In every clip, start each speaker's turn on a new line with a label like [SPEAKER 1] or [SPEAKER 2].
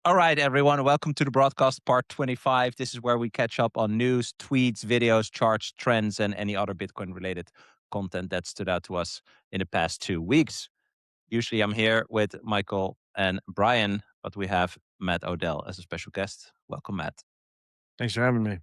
[SPEAKER 1] All right, everyone. Welcome to the broadcast part 25. This is where we catch up on news, tweets, videos, charts, trends, and any other Bitcoin related content that stood out to us in the past 2 weeks. Usually I'm here with Michael and Brian, but we have Matt Odell as a special guest. Welcome, Matt.
[SPEAKER 2] Thanks for having me.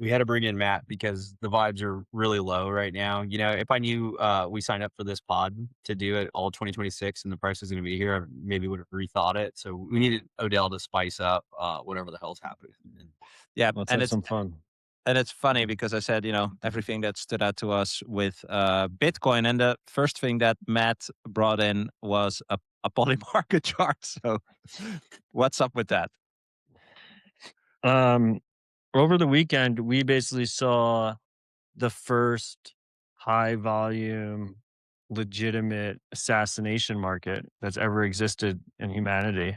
[SPEAKER 3] We had to bring in Matt because the vibes are really low right now. You know, if I knew we signed up for this pod to do it all 2026 and the price was going to be here, I maybe would have rethought it. So we needed Odell to spice up whatever the hell's happening.
[SPEAKER 1] Yeah,
[SPEAKER 2] Let's
[SPEAKER 1] and
[SPEAKER 2] have
[SPEAKER 1] it's
[SPEAKER 2] some fun.
[SPEAKER 1] and it's funny because I said, everything that stood out to us with Bitcoin, and the first thing that Matt brought in was a Polymarket chart. So, what's up with that?
[SPEAKER 2] Um, Over the weekend, we basically saw the first high volume, legitimate assassination market that's ever existed in humanity.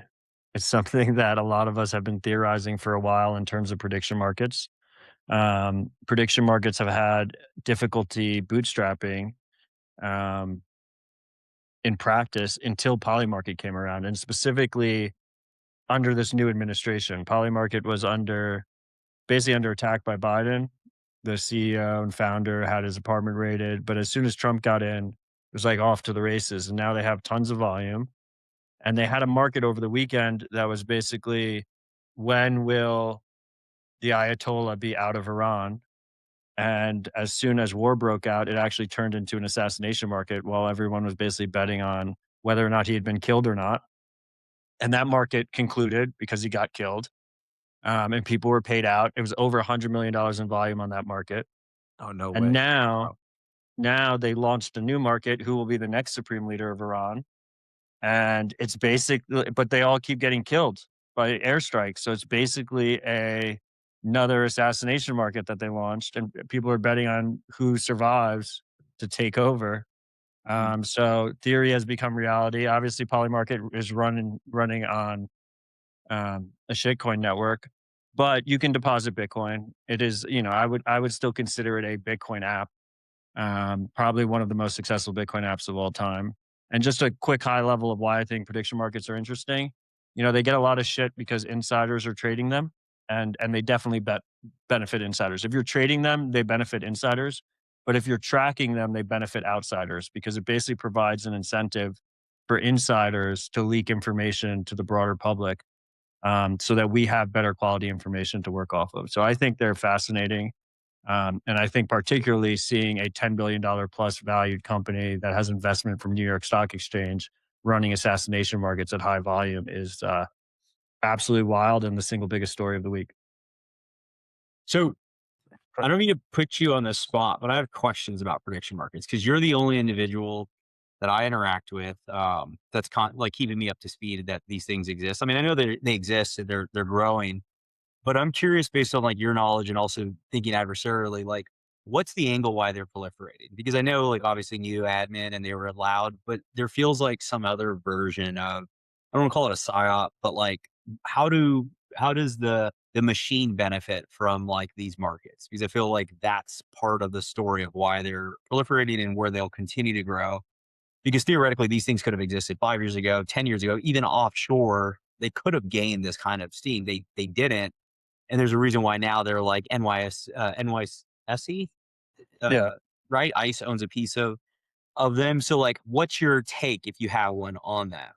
[SPEAKER 2] It's something that a lot of us have been theorizing for a while in terms of prediction markets. Prediction markets have had difficulty bootstrapping um, in practice until Polymarket came around, and specifically under this new administration. Polymarket was basically under attack by Biden. The CEO and founder had his apartment raided, but as soon as Trump got in, it was like off to the races. And now they have tons of volume. And they had a market over the weekend that was basically, when will the Ayatollah be out of Iran? And as soon as war broke out, it actually turned into an assassination market while everyone was basically betting on whether or not he had been killed or not. And that market concluded because he got killed. And people were paid out. It was over $100 million in volume on that market.
[SPEAKER 1] Oh, no
[SPEAKER 2] And
[SPEAKER 1] way.
[SPEAKER 2] now they launched a new market. Who will be the next supreme leader of Iran? And it's basic, but they all keep getting killed by airstrikes. So it's basically another assassination market that they launched, and people are betting on who survives to take over. So theory has become reality. Obviously, Polymarket is running on a shitcoin network, but you can deposit Bitcoin. It is, I would still consider it a Bitcoin app. Probably one of the most successful Bitcoin apps of all time. And just a quick high level of why I think prediction markets are interesting. They get a lot of shit because insiders are trading them, and they definitely benefit insiders. If you're trading them, they benefit insiders. But if you're tracking them, they benefit outsiders because it basically provides an incentive for insiders to leak information to the broader public, so that we have better quality information to work off of. So I think they're fascinating. And I think particularly seeing a $10 billion plus valued company that has investment from New York Stock Exchange running assassination markets at high volume is absolutely wild and the single biggest story of the week.
[SPEAKER 3] So I don't mean to put you on the spot, but I have questions about prediction markets because you're the only individual that I interact with that's like keeping me up to speed that these things exist. I mean, I know they exist and they're growing. But I'm curious based on like your knowledge and also thinking adversarially, like what's the angle why they're proliferating? Because I know like obviously new admin and they were allowed, but there feels like some other version of, I don't want to call it a psyop, but like how does the machine benefit from like these markets? Because I feel like that's part of the story of why they're proliferating and where they'll continue to grow. Because theoretically these things could have existed 5 years ago, 10 years ago, even offshore. They could have gained this kind of steam. They didn't, and there's a reason why now they're like NYSE,
[SPEAKER 2] Yeah.
[SPEAKER 3] right? ICE owns a piece of them. So like, what's your take if you have one on that?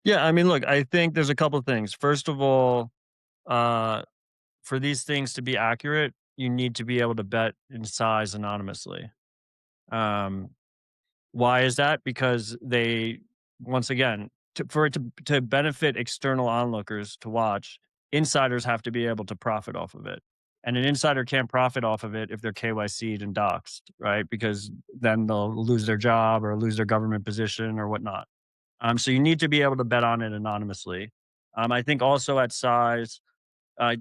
[SPEAKER 2] Yeah. I mean, look, I think there's a couple of things. First of all, uh, for these things to be accurate, you need to be able to bet in size anonymously. Um, Why is that? Because once again, for it to benefit external onlookers to watch, insiders have to be able to profit off of it. And an insider can't profit off of it if they're KYC'd and doxxed, right? Because then they'll lose their job or lose their government position or whatnot. So you need to be able to bet on it anonymously. I think also at size, uh,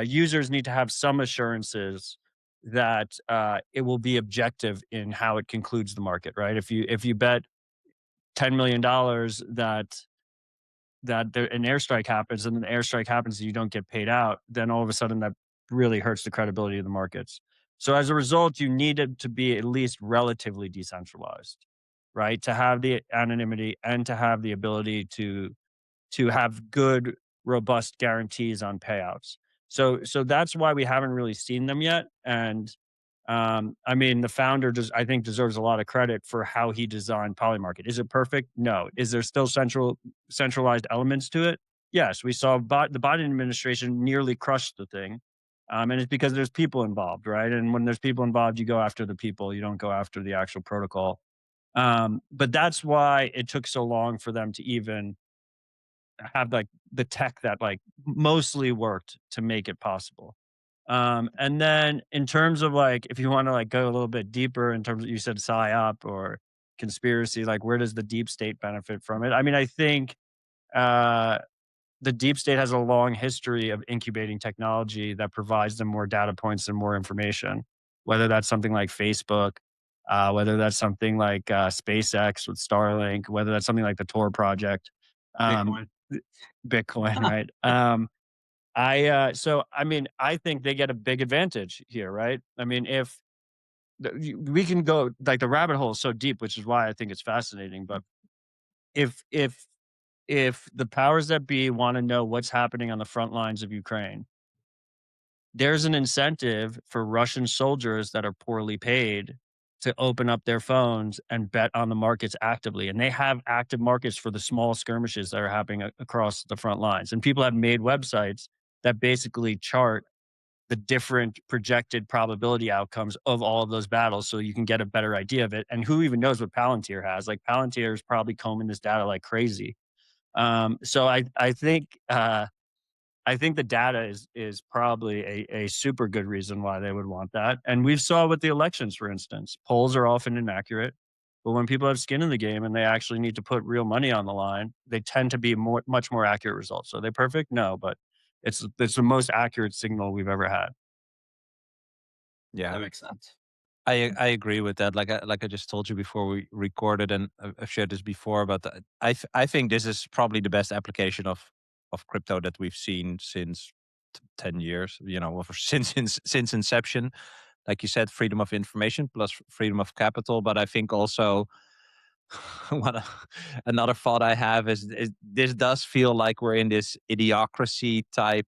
[SPEAKER 2] users need to have some assurances that it will be objective in how it concludes the market, right? If you bet $10 million that an airstrike happens and the airstrike happens and you don't get paid out, then all of a sudden that really hurts the credibility of the markets. So as a result, you need it to be at least relatively decentralized, right? To have the anonymity and to have the ability to to have good, robust guarantees on payouts. So that's why we haven't really seen them yet. And I mean, the founder I think deserves a lot of credit for how he designed Polymarket. Is it perfect? No. Is there still centralized elements to it? Yes. We saw the Biden administration nearly crushed the thing. And it's because there's people involved, right? And when there's people involved, you go after the people, you don't go after the actual protocol. But that's why it took so long for them to even have like the tech that like mostly worked to make it possible. And then in terms of like, if you want to like go a little bit deeper in terms of, you said psyop or conspiracy, like where does the deep state benefit from it? I mean, I think the deep state has a long history of incubating technology that provides them more data points and more information, whether that's something like Facebook, whether that's something like SpaceX with Starlink, whether that's something like the Tor project,
[SPEAKER 3] Bitcoin.
[SPEAKER 2] Bitcoin, right? So I mean, I think they get a big advantage here, right? I mean, if we can go like the rabbit hole is so deep, which is why I think it's fascinating. But if the powers that be want to know what's happening on the front lines of Ukraine, there's an incentive for Russian soldiers that are poorly paid to open up their phones and bet on the markets actively. And they have active markets for the small skirmishes that are happening across the front lines. And people have made websites that basically chart the different projected probability outcomes of all of those battles so you can get a better idea of it. And who even knows what Palantir has? Like Palantir is probably combing this data like crazy. So I think the data is probably a super good reason why they would want that. And we've saw with the elections, for instance, polls are often inaccurate, but when people have skin in the game and they actually need to put real money on the line, they tend to be much more accurate results. So are they perfect? No, but it's the most accurate signal we've ever had.
[SPEAKER 1] Yeah,
[SPEAKER 3] That makes sense.
[SPEAKER 1] I agree with that. Like I just told you before we recorded, and I've shared this before, but I think this is probably the best application of crypto that we've seen since 10 years. You know, or since inception. Like you said, freedom of information plus freedom of capital. But I think also another thought I have is this does feel like we're in this idiocracy type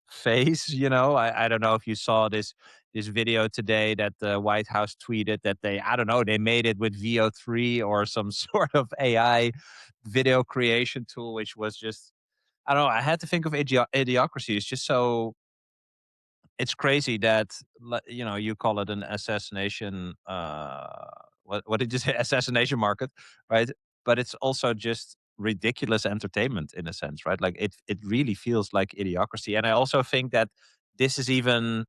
[SPEAKER 1] phase. You know, I don't know if you saw this video today that the White House tweeted that they made it with VO3 or some sort of AI video creation tool, which was just, I don't know. I had to think of idiocracy. It's just so, it's crazy that, you know, you call it an assassination. What did you say? Assassination market, right? But it's also just ridiculous entertainment in a sense, right? Like it really feels like idiocracy. And I also think that this is even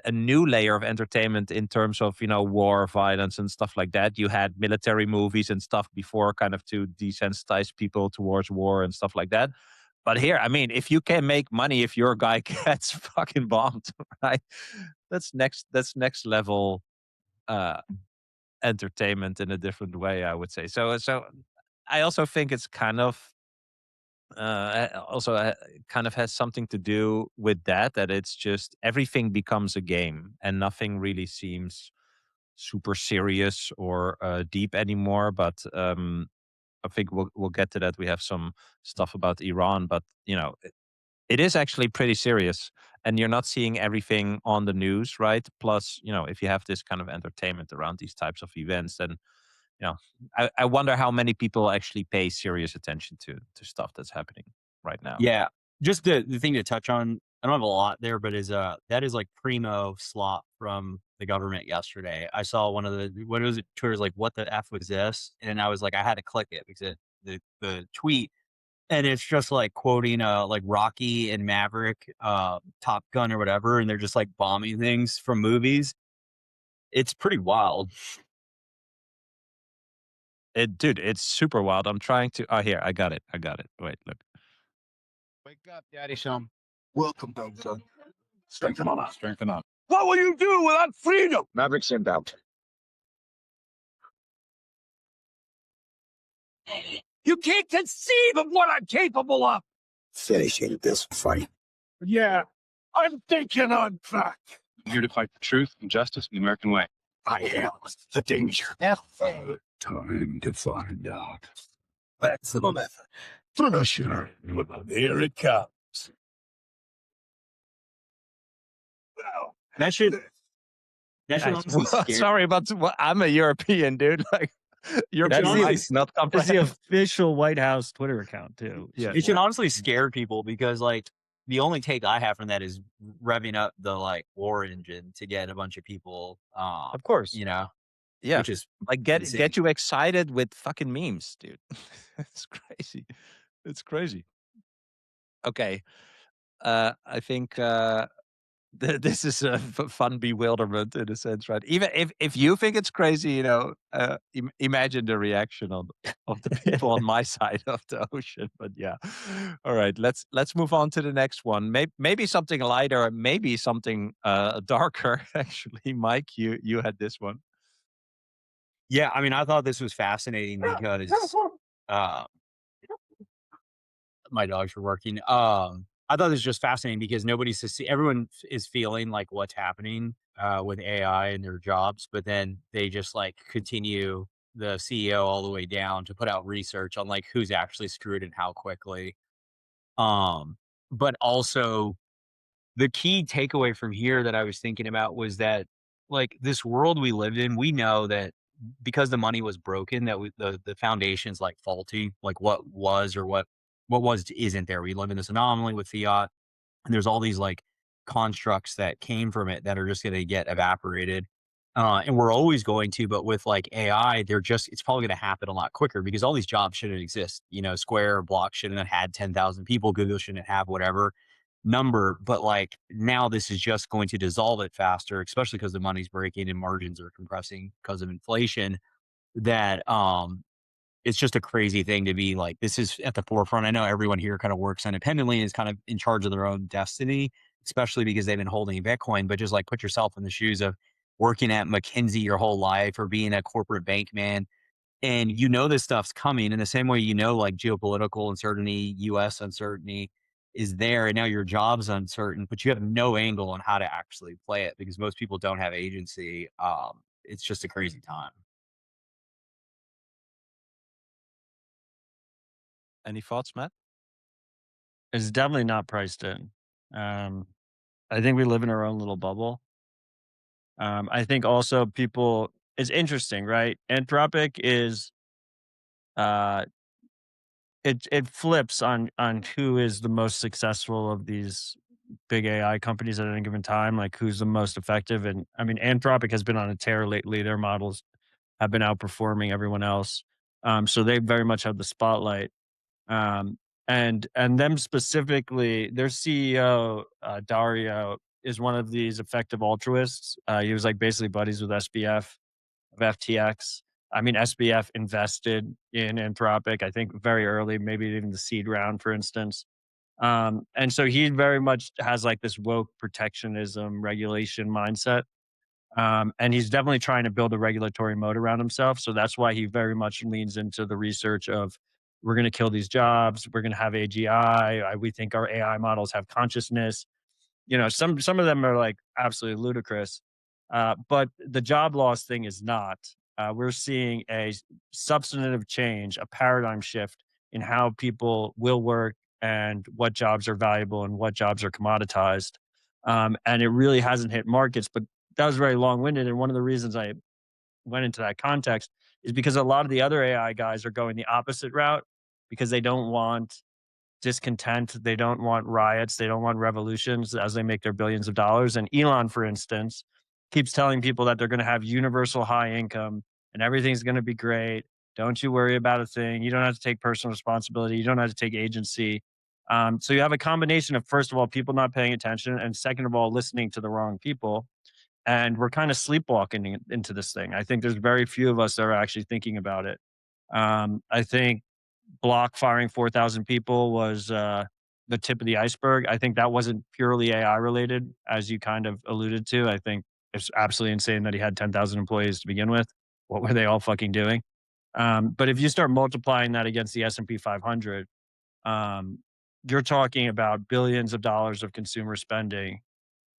[SPEAKER 1] a new layer of entertainment in terms of, you know, war, violence, and stuff like that. You had military movies and stuff before, kind of to desensitize people towards war and stuff like that. But here, I mean, if you can make money if your guy gets fucking bombed, right? That's next level entertainment in a different way, I would say. So I also think it's kind of kind of has something to do with that it's just everything becomes a game and nothing really seems super serious or deep anymore. But I think we'll get to that. We have some stuff about Iran, but you know, it is actually pretty serious, and you're not seeing everything on the news, right? Plus, you know, if you have this kind of entertainment around these types of events, then you know, I wonder how many people actually pay serious attention to stuff that's happening right now.
[SPEAKER 3] Yeah. Just the thing to touch on, I don't have a lot there, but that is like primo slop from the government yesterday. I saw one of what was it? Twitter's like, what the F was this? And I was like, I had to click it because the tweet, and it's just like quoting like Rocky and Maverick, Top Gun or whatever, and they're just like bombing things from movies. It's pretty wild.
[SPEAKER 1] Dude, it's super wild. I'm trying to. Oh, here, I got it. Wait, look.
[SPEAKER 4] Wake up, Daddy Son. Welcome, son. Strengthen on us. Strengthen up. What will you do without freedom? Maverick's inbound. You can't conceive of what I'm capable of. Finishing this fight. Yeah, I'm thinking I'm back.
[SPEAKER 5] I'm here to fight for truth and justice in the American way.
[SPEAKER 4] I am the danger. Time to find out. That's the method. Finisher. Here it comes. Wow.
[SPEAKER 3] That should honestly scare.
[SPEAKER 1] Sorry, but I'm a European dude. Like, European
[SPEAKER 3] honestly-
[SPEAKER 1] might not
[SPEAKER 2] It's the
[SPEAKER 1] comprehend.
[SPEAKER 2] official White House Twitter account too.
[SPEAKER 1] Yeah.
[SPEAKER 3] It should honestly scare people because like the only take I have from that is revving up the like war engine to get a bunch of people,
[SPEAKER 2] Of course.
[SPEAKER 3] you know,
[SPEAKER 1] Yeah.
[SPEAKER 3] which is
[SPEAKER 1] Like get
[SPEAKER 3] insane.
[SPEAKER 1] you excited with fucking memes, dude. It's crazy. It's crazy. Okay. I think this is a fun bewilderment in a sense, right? Even if you think it's crazy, you know, imagine the reaction of the people on my side of the ocean. But yeah, all right, let's move on to the next one. Maybe something lighter, maybe something darker. Actually, Mike, you had this one.
[SPEAKER 3] Yeah, I mean, I thought this was fascinating because my dogs were working. I thought this was just fascinating because everyone is feeling like what's happening with AI and their jobs, but then they just like continue the CEO all the way down to put out research on like who's actually screwed and how quickly. But also the key takeaway from here that I was thinking about was that like this world we lived in, we know that because the money was broken, that the foundation's like faulty, like what was or what was isn't there. We live in this anomaly with fiat, and there's all these like constructs that came from it that are just going to get evaporated. And we're always going to, but with like AI, it's probably going to happen a lot quicker because all these jobs shouldn't exist. You know, Square or Block shouldn't have had 10,000 people. Google shouldn't have whatever number, but like now this is just going to dissolve it faster, especially because the money's breaking and margins are compressing because of inflation. That it's just a crazy thing to be like, this is at the forefront. I know everyone here kind of works independently and is kind of in charge of their own destiny, especially because they've been holding Bitcoin, but just like put yourself in the shoes of working at McKinsey your whole life or being a corporate bank man. And you know this stuff's coming in the same way, you know, like geopolitical uncertainty, US uncertainty is there, and now your job's uncertain, but you have no angle on how to actually play it because most people don't have agency. It's just a crazy time.
[SPEAKER 1] Any thoughts, Matt?
[SPEAKER 2] It's definitely not priced in. I think we live in our own little bubble. I think also it's interesting, right? Anthropic is it flips on who is the most successful of these big AI companies at any given time, like who's the most effective. And I mean, Anthropic has been on a tear lately. Their models have been outperforming everyone else. So they very much have the spotlight. And them specifically, their CEO, Dario, is one of these effective altruists. He was like basically buddies with SBF of FTX. I mean, SBF invested in Anthropic, I think very early, maybe even the seed round, for instance. And so he very much has like this woke protectionism regulation mindset. And he's definitely trying to build a regulatory moat around himself. So that's why he very much leans into the research of we're going to kill these jobs. We're going to have AGI. We think our AI models have consciousness. You know, some of them are like absolutely ludicrous. But the job loss thing is not. We're seeing a substantive change, a paradigm shift in how people will work and what jobs are valuable and what jobs are commoditized. And it really hasn't hit markets, but that was very long-winded. And one of the reasons I went into that context is because a lot of the other AI guys are going the opposite route because they don't want discontent. They don't want riots. They don't want revolutions as they make their billions of dollars. And Elon, for instance, keeps telling people that they're going to have universal high income and everything's going to be great. Don't you worry about a thing. You don't have to take personal responsibility. You don't have to take agency. So you have a combination of, first of all, people not paying attention, and second of all, listening to the wrong people. And we're kind of sleepwalking into this thing. I think there's very few of us that are actually thinking about it. I think Block firing 4,000 people was the tip of the iceberg. I think that wasn't purely AI related, as you kind of alluded to. I think it's absolutely insane that he had 10,000 employees to begin with. What were they all fucking doing? But if you start multiplying that against the S&P 500, you're talking about billions of dollars of consumer spending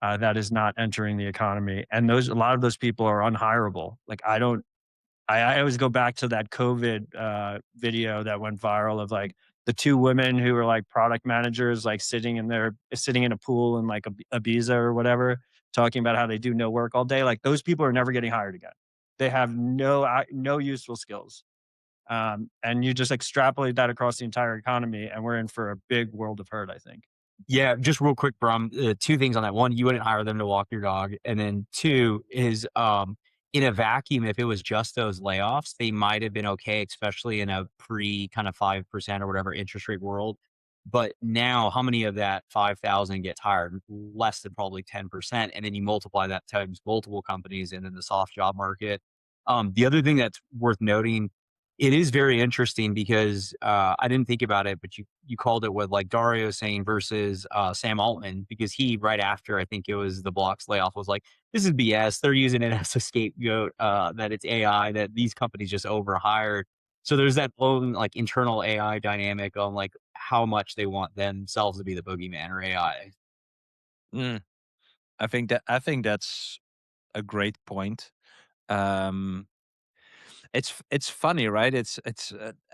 [SPEAKER 2] that is not entering the economy. And a lot of those people are unhireable. Like I always go back to that COVID video that went viral of like the two women who were like product managers, like sitting in a pool in like Ibiza or whatever, talking about how they do no work all day. Like those people are never getting hired again. They have no useful skills. And you just extrapolate that across the entire economy, and we're in for a big world of hurt, I think.
[SPEAKER 3] Yeah, just real quick, Bram. Two things on that. One, you wouldn't hire them to walk your dog, and then two is in a vacuum, if it was just those layoffs, they might have been okay, especially in a pre kind of 5% or whatever interest rate world. But now, how many of that 5,000 gets hired? Less than probably 10%, and then you multiply that times multiple companies, and then the soft job market. The other thing that's worth noting, it is very interesting because I didn't think about it, but you called it what like Dario saying versus Sam Altman, because he right after I think it was the Blocks layoff was like, this is BS. They're using it as a scapegoat, that it's AI, that these companies just overhired. So there's that own like internal AI dynamic on like how much they want themselves to be the boogeyman or AI.
[SPEAKER 1] Mm, I think that's a great point. Um, it's funny, right?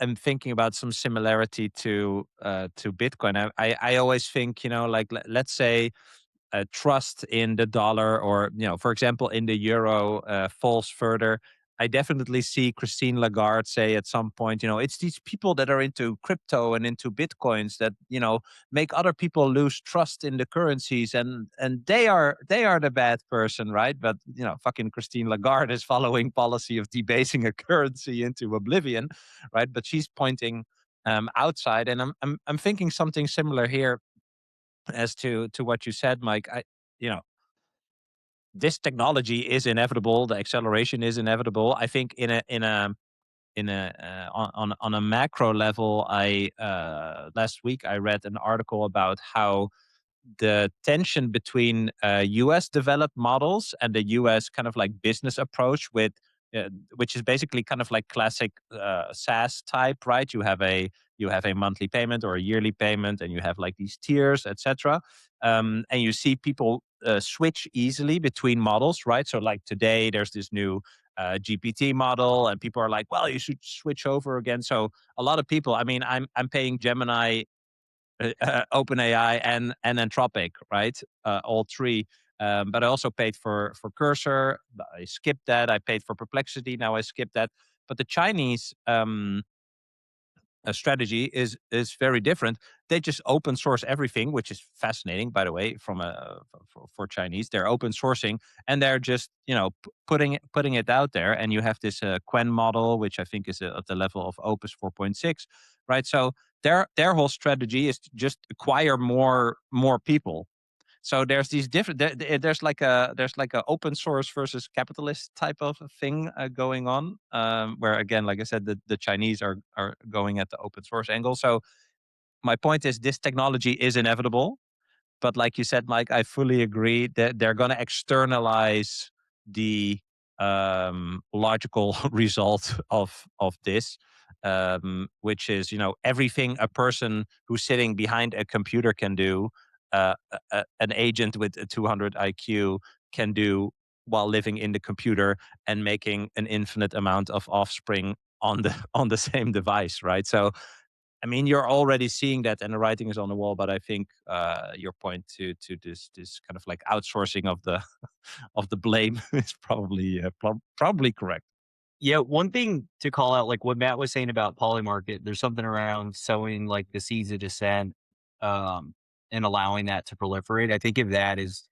[SPEAKER 1] I'm thinking about some similarity to Bitcoin. I always think, like let's say trust in the dollar, or for example in the euro, falls further. I definitely see Christine Lagarde say at some point, it's these people that are into crypto and into bitcoins that make other people lose trust in the currencies, and they are the bad person, right? But fucking Christine Lagarde is following policy of debasing a currency into oblivion, right? But she's pointing outside, and I'm thinking something similar here as to what you said, Mike. You know, this technology is inevitable. The acceleration is inevitable. I think on a macro level, I last week I read an article about how the tension between U.S. developed models and the U.S. kind of like business approach which is basically kind of like classic SaaS type, right? You have a monthly payment or a yearly payment, and you have like these tiers, etc. And you see people switch easily between models, right? So like today, there's this new GPT model, and people are like, well, you should switch over again. So a lot of people, I mean, I'm paying Gemini, OpenAI, and Anthropic, right? All three. But I also paid for Cursor. I skipped that. I paid for Perplexity. Now I skipped that. But the Chinese strategy is very different. They just open source everything, which is fascinating, by the way. For Chinese, they're open sourcing, and they're just putting it out there. And you have this Quen model, which I think is at the level of Opus 4.6, right? So their whole strategy is to just acquire more people. So there's these different. There's like a open source versus capitalist type of thing going on, where again, like I said, the Chinese are going at the open source angle. So my point is, this technology is inevitable, but like you said, Mike, I fully agree that they're going to externalize the logical result of this, which is everything a person who's sitting behind a computer can do, an agent with a 200 IQ can do while living in the computer and making an infinite amount of offspring on the same device, right? So I mean, you're already seeing that, and the writing is on the wall. But I think your point to this kind of like outsourcing of the of the blame is probably correct.
[SPEAKER 3] Yeah, one thing to call out, like what Matt was saying about Polymarket, there's something around sowing like the seeds of dissent, and allowing that to proliferate. I think of that as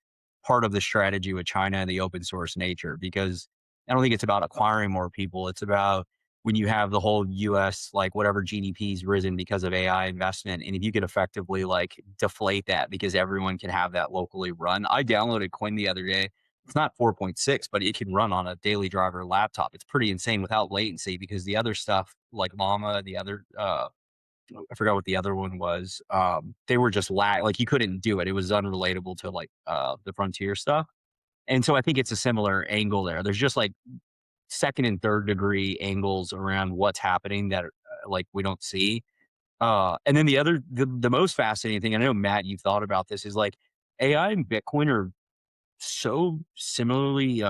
[SPEAKER 3] part of the strategy with China and the open source nature, because I don't think it's about acquiring more people. It's about when you have the whole US, like whatever GDP's risen because of AI investment. And if you could effectively like deflate that because everyone can have that locally run. I downloaded Coin the other day. It's not 4.6, but it can run on a daily driver laptop. It's pretty insane without latency, because the other stuff like Llama, the other, I forgot what the other one was. They were just like you couldn't do it. It was unrelatable to like the frontier stuff. And so I think it's a similar angle there. There's just like second and third degree angles around what's happening that like we don't see. And then the most fascinating thing, I know Matt, you've thought about this, is like AI and Bitcoin are so similarly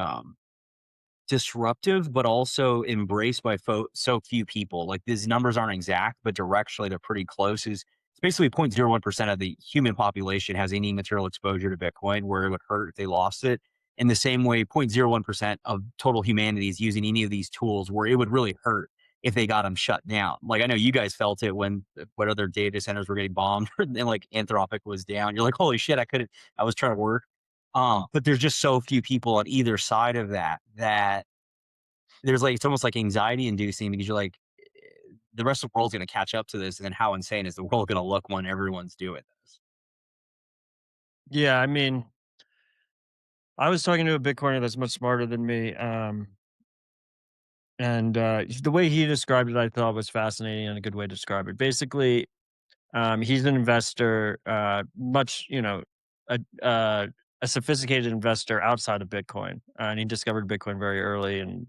[SPEAKER 3] disruptive, but also embraced by so few people. Like these numbers aren't exact, but directionally they're pretty close. Is it's basically 0.01% of the human population has any material exposure to Bitcoin where it would hurt if they lost it. In the same way, 0.01% of total humanity is using any of these tools where it would really hurt if they got them shut down. Like I know you guys felt it when what other data centers were getting bombed and like Anthropic was down. You're like, holy shit, I was trying to work. But there's just so few people on either side of that there's like, it's almost like anxiety inducing because you're like, the rest of the world's going to catch up to this. And then how insane is the world going to look when everyone's doing this?
[SPEAKER 2] Yeah, I mean, I was talking to a Bitcoiner that's much smarter than me. And the way he described it, I thought was fascinating and a good way to describe it. Basically, he's an investor, much, a, uh, a sophisticated investor outside of Bitcoin. And he discovered Bitcoin very early and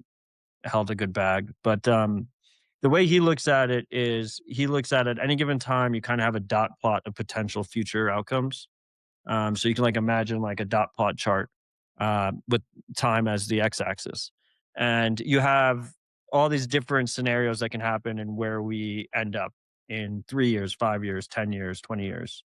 [SPEAKER 2] held a good bag. But the way he looks at it is he looks at any given time, you kind of have a dot plot of potential future outcomes. So you can like imagine like a dot plot chart with time as the x-axis, and you have all these different scenarios that can happen and where we end up in 3 years, 5 years, 10 years, 20 years.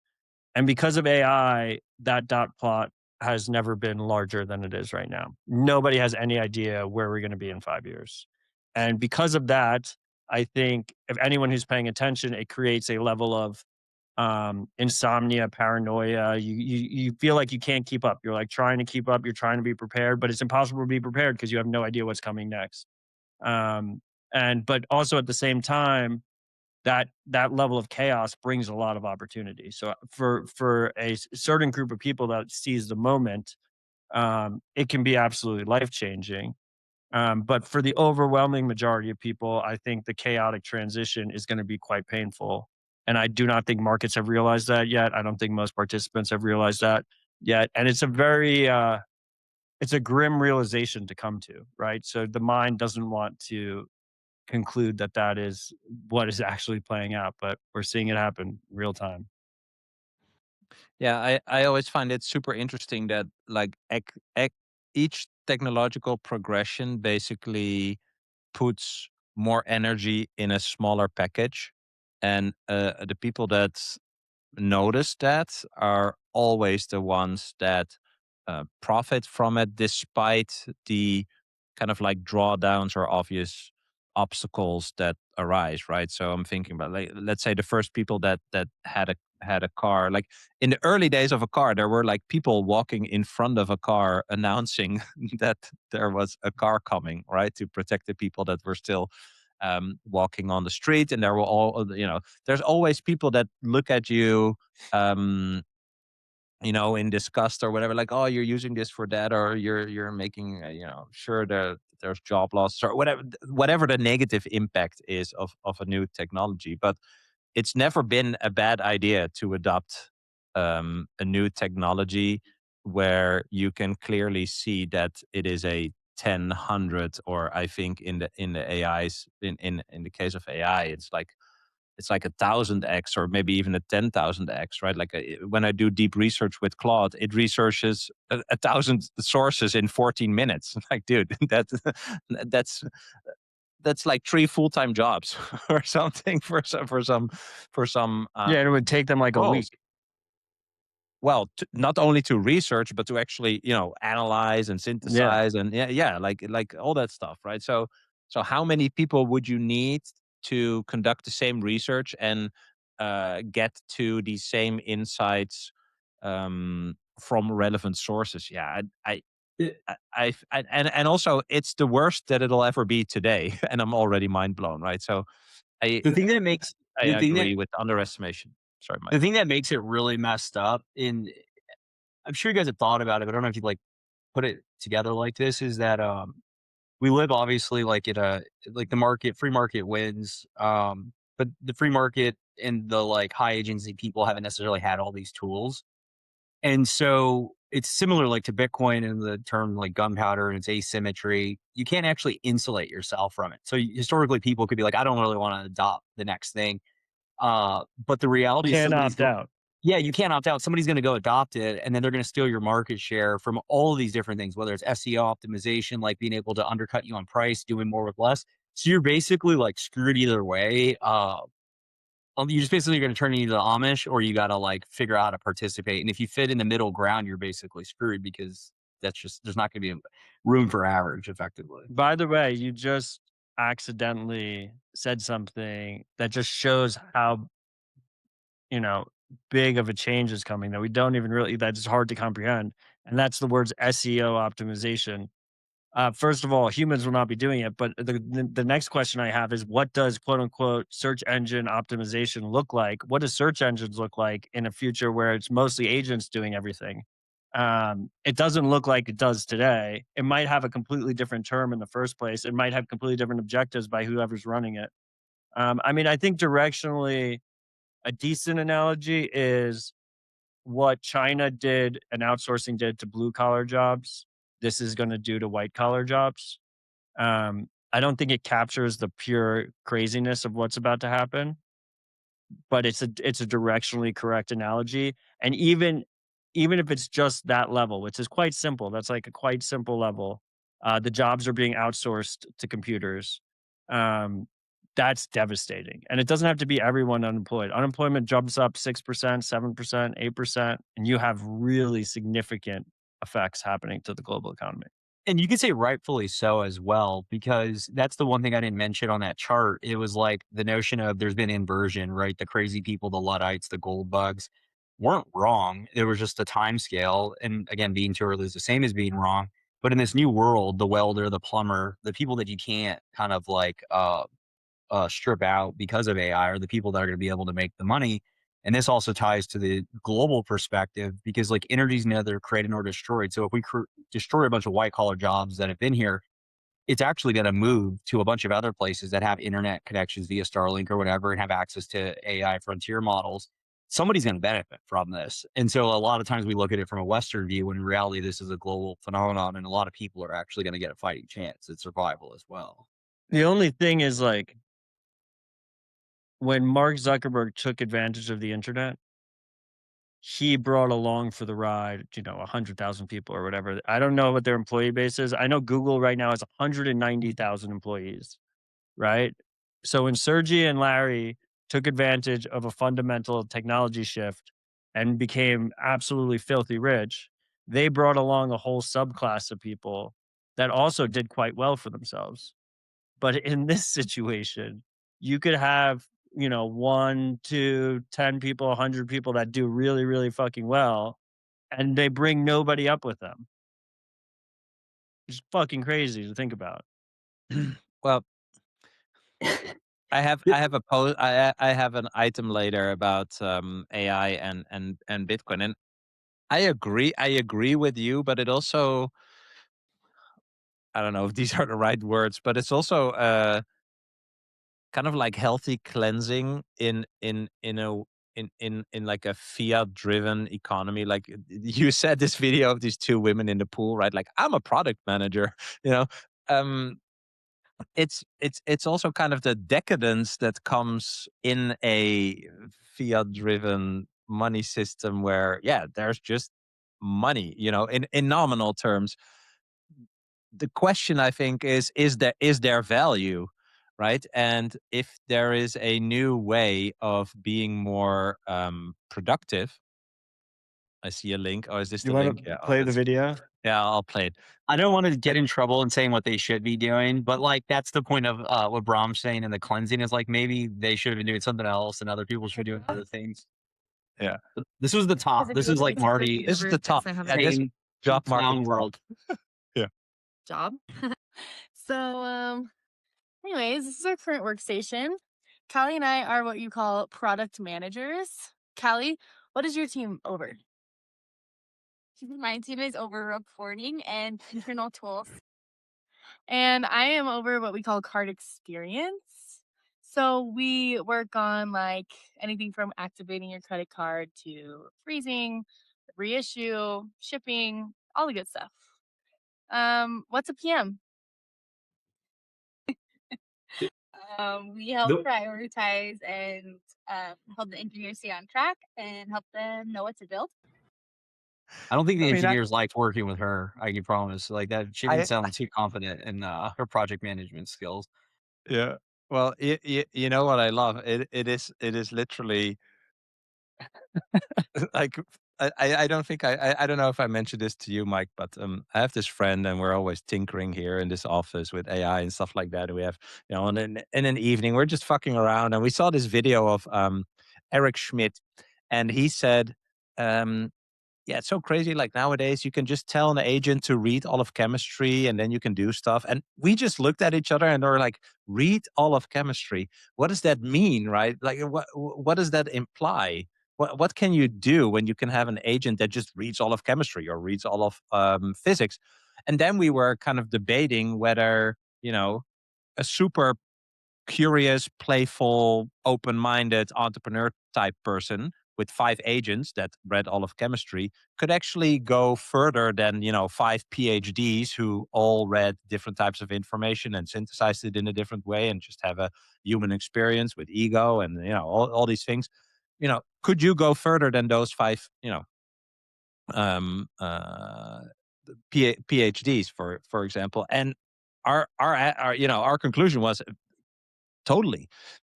[SPEAKER 2] And because of AI, that dot plot has never been larger than it is right now. Nobody has any idea where we're going to be in 5 years. And because of that, I think if anyone who's paying attention, it creates a level of insomnia, paranoia. You feel like you can't keep up. You're like trying to keep up. You're trying to be prepared, but it's impossible to be prepared because you have no idea what's coming next. But also at the same time, that level of chaos brings a lot of opportunity. So for a certain group of people that sees the moment, it can be absolutely life changing. But for the overwhelming majority of people, I think the chaotic transition is going to be quite painful. And I do not think markets have realized that yet. I don't think most participants have realized that yet. And it's it's a grim realization to come to, right? So the mind doesn't want to conclude that that is what is actually playing out, but we're seeing it happen real time.
[SPEAKER 1] Yeah, I always find it super interesting that like each technological progression basically puts more energy in a smaller package, and the people that notice that are always the ones that profit from it, despite the kind of like drawdowns or obvious obstacles that arise, right? So I'm thinking about, like, let's say the first people that had a car, like in the early days of a car, there were like people walking in front of a car announcing that there was a car coming, right, to protect the people that were still walking on the street. And there were all, there's always people that look at you, um, in disgust or whatever, like, oh, you're using this for that, or you're making, sure that there's job loss or whatever the negative impact is of a new technology. But it's never been a bad idea to adopt a new technology where you can clearly see that it is a 10, 100, or I think in the AIs, in the case of AI, it's like 1,000x or maybe even a 10,000x, right? Like when I do deep research with Claude, it researches 1,000 sources in 14 minutes. Like, dude, that's that's like 3 full-time jobs or something for some
[SPEAKER 2] Yeah, and it would take them like a
[SPEAKER 1] roles.
[SPEAKER 2] week.
[SPEAKER 1] Well, not only to research, but to actually, analyze and
[SPEAKER 2] Yeah.
[SPEAKER 1] synthesize and like all that stuff, right? So how many people would you need to conduct the same research and get to the same insights from relevant sources? Yeah, and also it's the worst that it'll ever be today, and I'm already mind blown, right? So I
[SPEAKER 3] The thing that makes
[SPEAKER 1] I agree with underestimation. Sorry, Mike.
[SPEAKER 3] the thing that makes it really messed up, and I'm sure you guys have thought about it, but I don't know if you like put it together like this, is that we live obviously like like the market, free market wins. But the free market and the like high agency people haven't necessarily had all these tools. And so it's similar like to Bitcoin and the term like gunpowder and its asymmetry. You can't actually insulate yourself from it. So historically people could be like, I don't really want to adopt the next thing. But the reality is
[SPEAKER 2] Can't opt out.
[SPEAKER 3] Yeah, you can't opt out. Somebody's going to go adopt it, and then they're going to steal your market share from all of these different things, whether it's SEO optimization, like being able to undercut you on price, doing more with less. So you're basically like screwed either way. You just basically going to turn into the Amish, or you got to like figure out how to participate. And if you fit in the middle ground, you're basically screwed because there's not going to be room for average effectively.
[SPEAKER 2] By the way, you just accidentally said something that just shows how, big of a change is coming that we don't even really, that's hard to comprehend. And that's the words SEO optimization. First of all, humans will not be doing it. But the next question I have is, what does quote unquote search engine optimization look like? What does search engines look like in a future where it's mostly agents doing everything? It doesn't look like it does today. It might have a completely different term in the first place. It might have completely different objectives by whoever's running it. I think directionally, a decent analogy is what China did and outsourcing did to blue collar jobs. This is going to do to white collar jobs. I don't think it captures the pure craziness of what's about to happen, but it's a directionally correct analogy. And even if it's just that level, which is quite simple, that's like a quite simple level. The jobs are being outsourced to computers. Um, that's devastating. And it doesn't have to be everyone unemployed. Unemployment jumps up 6%, 7%, 8%, and you have really significant effects happening to the global economy.
[SPEAKER 3] And you could say rightfully so as well, because that's the one thing I didn't mention on that chart. It was like the notion of there's been inversion, right? The crazy people, the Luddites, the gold bugs weren't wrong. It was just a time scale. And again, being too early is the same as being wrong. But in this new world, the welder, the plumber, the people that you can't kind of like strip out because of AI are the people that are going to be able to make the money. And this also ties to the global perspective because like energy is neither created nor destroyed. So if we destroy a bunch of white collar jobs that have been here, it's actually going to move to a bunch of other places that have internet connections via Starlink or whatever and have access to AI frontier models. Somebody's going to benefit from this. And so a lot of times we look at it from a Western view when in reality, this is a global phenomenon and a lot of people are actually going to get a fighting chance at survival as well.
[SPEAKER 2] The only thing is like, when Mark Zuckerberg took advantage of the internet, he brought along for the ride, 100,000 people or whatever. I don't know what their employee base is. I know Google right now has 190,000 employees, right? So when Sergey and Larry took advantage of a fundamental technology shift and became absolutely filthy rich, they brought along a whole subclass of people that also did quite well for themselves. But in this situation, you could have, 1, 2, 10 people, 100 people that do really, really fucking well, and they bring nobody up with them. It's fucking crazy to think about.
[SPEAKER 1] Well, I have a post. I have an item later about AI and Bitcoin, and I agree with you, but it also, I don't know if these are the right words, but it's also kind of like healthy cleansing in like a fiat driven economy. Like you said, this video of these two women in the pool, right? Like, I'm a product manager, you know. Um, it's also kind of the decadence that comes in a fiat driven money system where, yeah, there's just money, in nominal terms. The question, I think, is there value, right? And if there is a new way of being more productive. I see a link. Oh, is this
[SPEAKER 2] You
[SPEAKER 1] the
[SPEAKER 2] want
[SPEAKER 1] link?
[SPEAKER 2] to
[SPEAKER 1] Yeah.
[SPEAKER 2] play the video?
[SPEAKER 1] Yeah, I'll play it.
[SPEAKER 3] I don't want to get in trouble in saying what they should be doing, but like that's the point of what Bram's saying in the cleansing is like maybe they should have been doing something else and other people should be doing other things.
[SPEAKER 1] Yeah.
[SPEAKER 3] But this was the top. This is like Marty.
[SPEAKER 1] This is the top.
[SPEAKER 6] Yeah,
[SPEAKER 1] This
[SPEAKER 3] Same
[SPEAKER 1] job market
[SPEAKER 3] clown
[SPEAKER 1] top.
[SPEAKER 3] world.
[SPEAKER 1] Yeah.
[SPEAKER 6] Job. So, anyways, this is our current workstation. Callie and I are what you call product managers. Callie, what is your team over?
[SPEAKER 7] My team is over reporting and internal tools.
[SPEAKER 6] And I am over what we call card experience. So we work on like anything from activating your credit card to freezing, reissue, shipping, all the good stuff. What's a PM?
[SPEAKER 7] We help
[SPEAKER 3] The-
[SPEAKER 7] prioritize and help the engineers stay on track and help them know what to build.
[SPEAKER 3] I don't think the
[SPEAKER 1] I mean,
[SPEAKER 3] engineers liked working with her. I can promise. Like that, she didn't
[SPEAKER 1] I
[SPEAKER 3] sound too confident in her project management skills.
[SPEAKER 1] yeah. Well, you know what I love? It is literally like I don't think I don't know if I mentioned this to you, Mike, but I have this friend and we're always tinkering here in this office with AI and stuff like that. And we have, in an evening we're just fucking around and we saw this video of Eric Schmidt, and he said, um, yeah, it's so crazy. Like nowadays, you can just tell an agent to read all of chemistry and then you can do stuff. And we just looked at each other and were like, read all of chemistry. What does that mean, right? Like, what does that imply? What can you do when you can have an agent that just reads all of chemistry or reads all of physics? And then we were kind of debating whether, a super curious, playful, open-minded entrepreneur type person with 5 agents that read all of chemistry could actually go further than 5 PhDs who all read different types of information and synthesized it in a different way and just have a human experience with ego and all these things. Could you go further than those 5 um, uh, PhDs for example? And our conclusion was totally,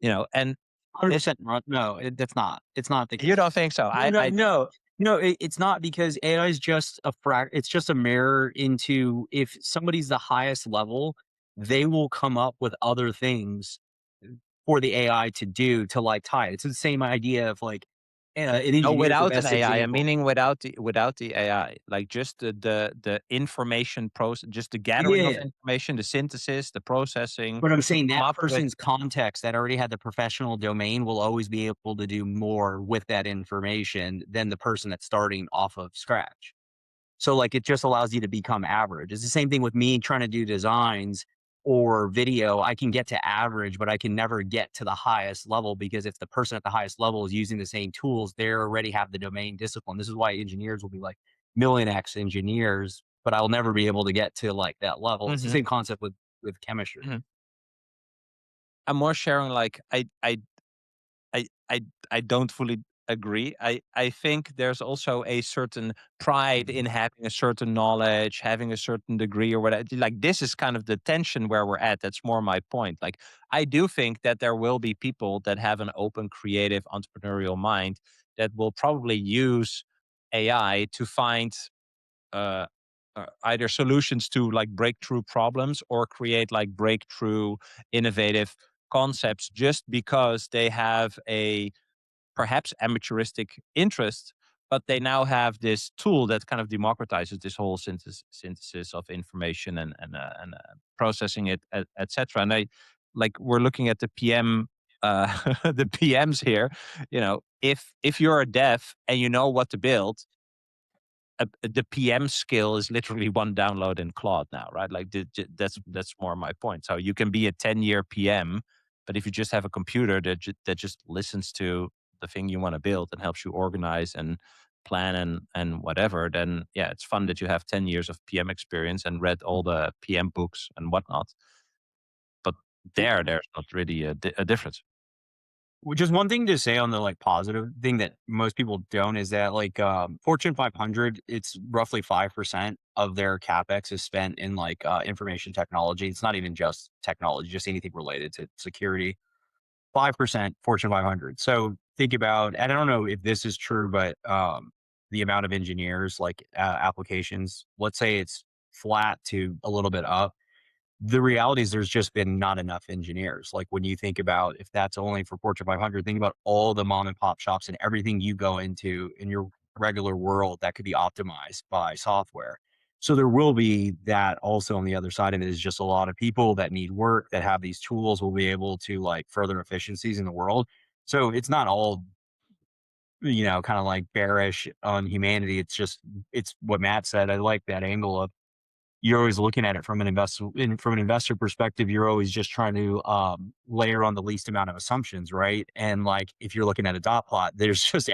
[SPEAKER 1] and
[SPEAKER 3] 100% no, that's not. It's not the
[SPEAKER 1] you
[SPEAKER 3] case.
[SPEAKER 1] don't think so?
[SPEAKER 3] No, it's not, because AI is just it's just a mirror into, if somebody's the highest level, they will come up with other things for the AI to do to like tie it. It's the same idea of like an
[SPEAKER 1] No,
[SPEAKER 3] engineer is the
[SPEAKER 1] without an
[SPEAKER 3] best
[SPEAKER 1] AI. I'm
[SPEAKER 3] example.
[SPEAKER 1] meaning without the AI, like just the information process, just the gathering of
[SPEAKER 3] Yeah.
[SPEAKER 1] information, the synthesis, the processing.
[SPEAKER 3] But I'm saying
[SPEAKER 1] Come
[SPEAKER 3] that
[SPEAKER 1] up with
[SPEAKER 3] person's context that already had the professional domain will always be able to do more with that information than the person that's starting off of scratch. So like it just allows you to become average. It's the same thing with me trying to do designs or video. I can get to average, but I can never get to the highest level, because if the person at the highest level is using the same tools, they already have the domain discipline. This is why engineers will be like million X engineers, but I'll never be able to get to like that level. It's the
[SPEAKER 1] Mhm,
[SPEAKER 3] same concept with chemistry.
[SPEAKER 1] mhm. I'm more sharing like I I I don't fully agree. I think there's also a certain pride in having a certain knowledge, having a certain degree or whatever. Like this is kind of the tension where we're at. That's more my point. Like I do think that there will be people that have an open, creative, entrepreneurial mind that will probably use AI to find uh, either solutions to like breakthrough problems or create like breakthrough innovative concepts just because they have a perhaps amateuristic interest, but they now have this tool that kind of democratizes this whole synthesis of information and processing it, etc. And I like we're looking at the PM, the PMs here. If you're a dev and you know what to build, the PM skill is literally one download in Claude now, right? Like that's more my point. So you can be a 10-year PM, but if you just have a computer that just listens to the thing you want to build and helps you organize and plan and whatever, then yeah, it's fun that you have 10 years of PM experience and read all the PM books and whatnot. But there's not really a difference.
[SPEAKER 3] Just one thing to say on the like positive thing that most people don't is that like Fortune 500, it's roughly 5% of their capex is spent in like information technology. It's not even just technology, just anything related to security. 5% Fortune 500. So think about, and I don't know if this is true, but the amount of engineers, like applications, let's say it's flat to a little bit up. The reality is there's just been not enough engineers. Like when you think about, if that's only for Fortune 500, think about all the mom and pop shops and everything you go into in your regular world that could be optimized by software. So there will be that also on the other side. And it is just a lot of people that need work that have these tools will be able to like further efficiencies in the world. So it's not all, kind of like bearish on humanity. It's just, it's what Matt said. I like that angle of, you're always looking at it from an investor perspective. You're always just trying to layer on the least amount of assumptions, right? And like if you're looking at a dot plot, there's just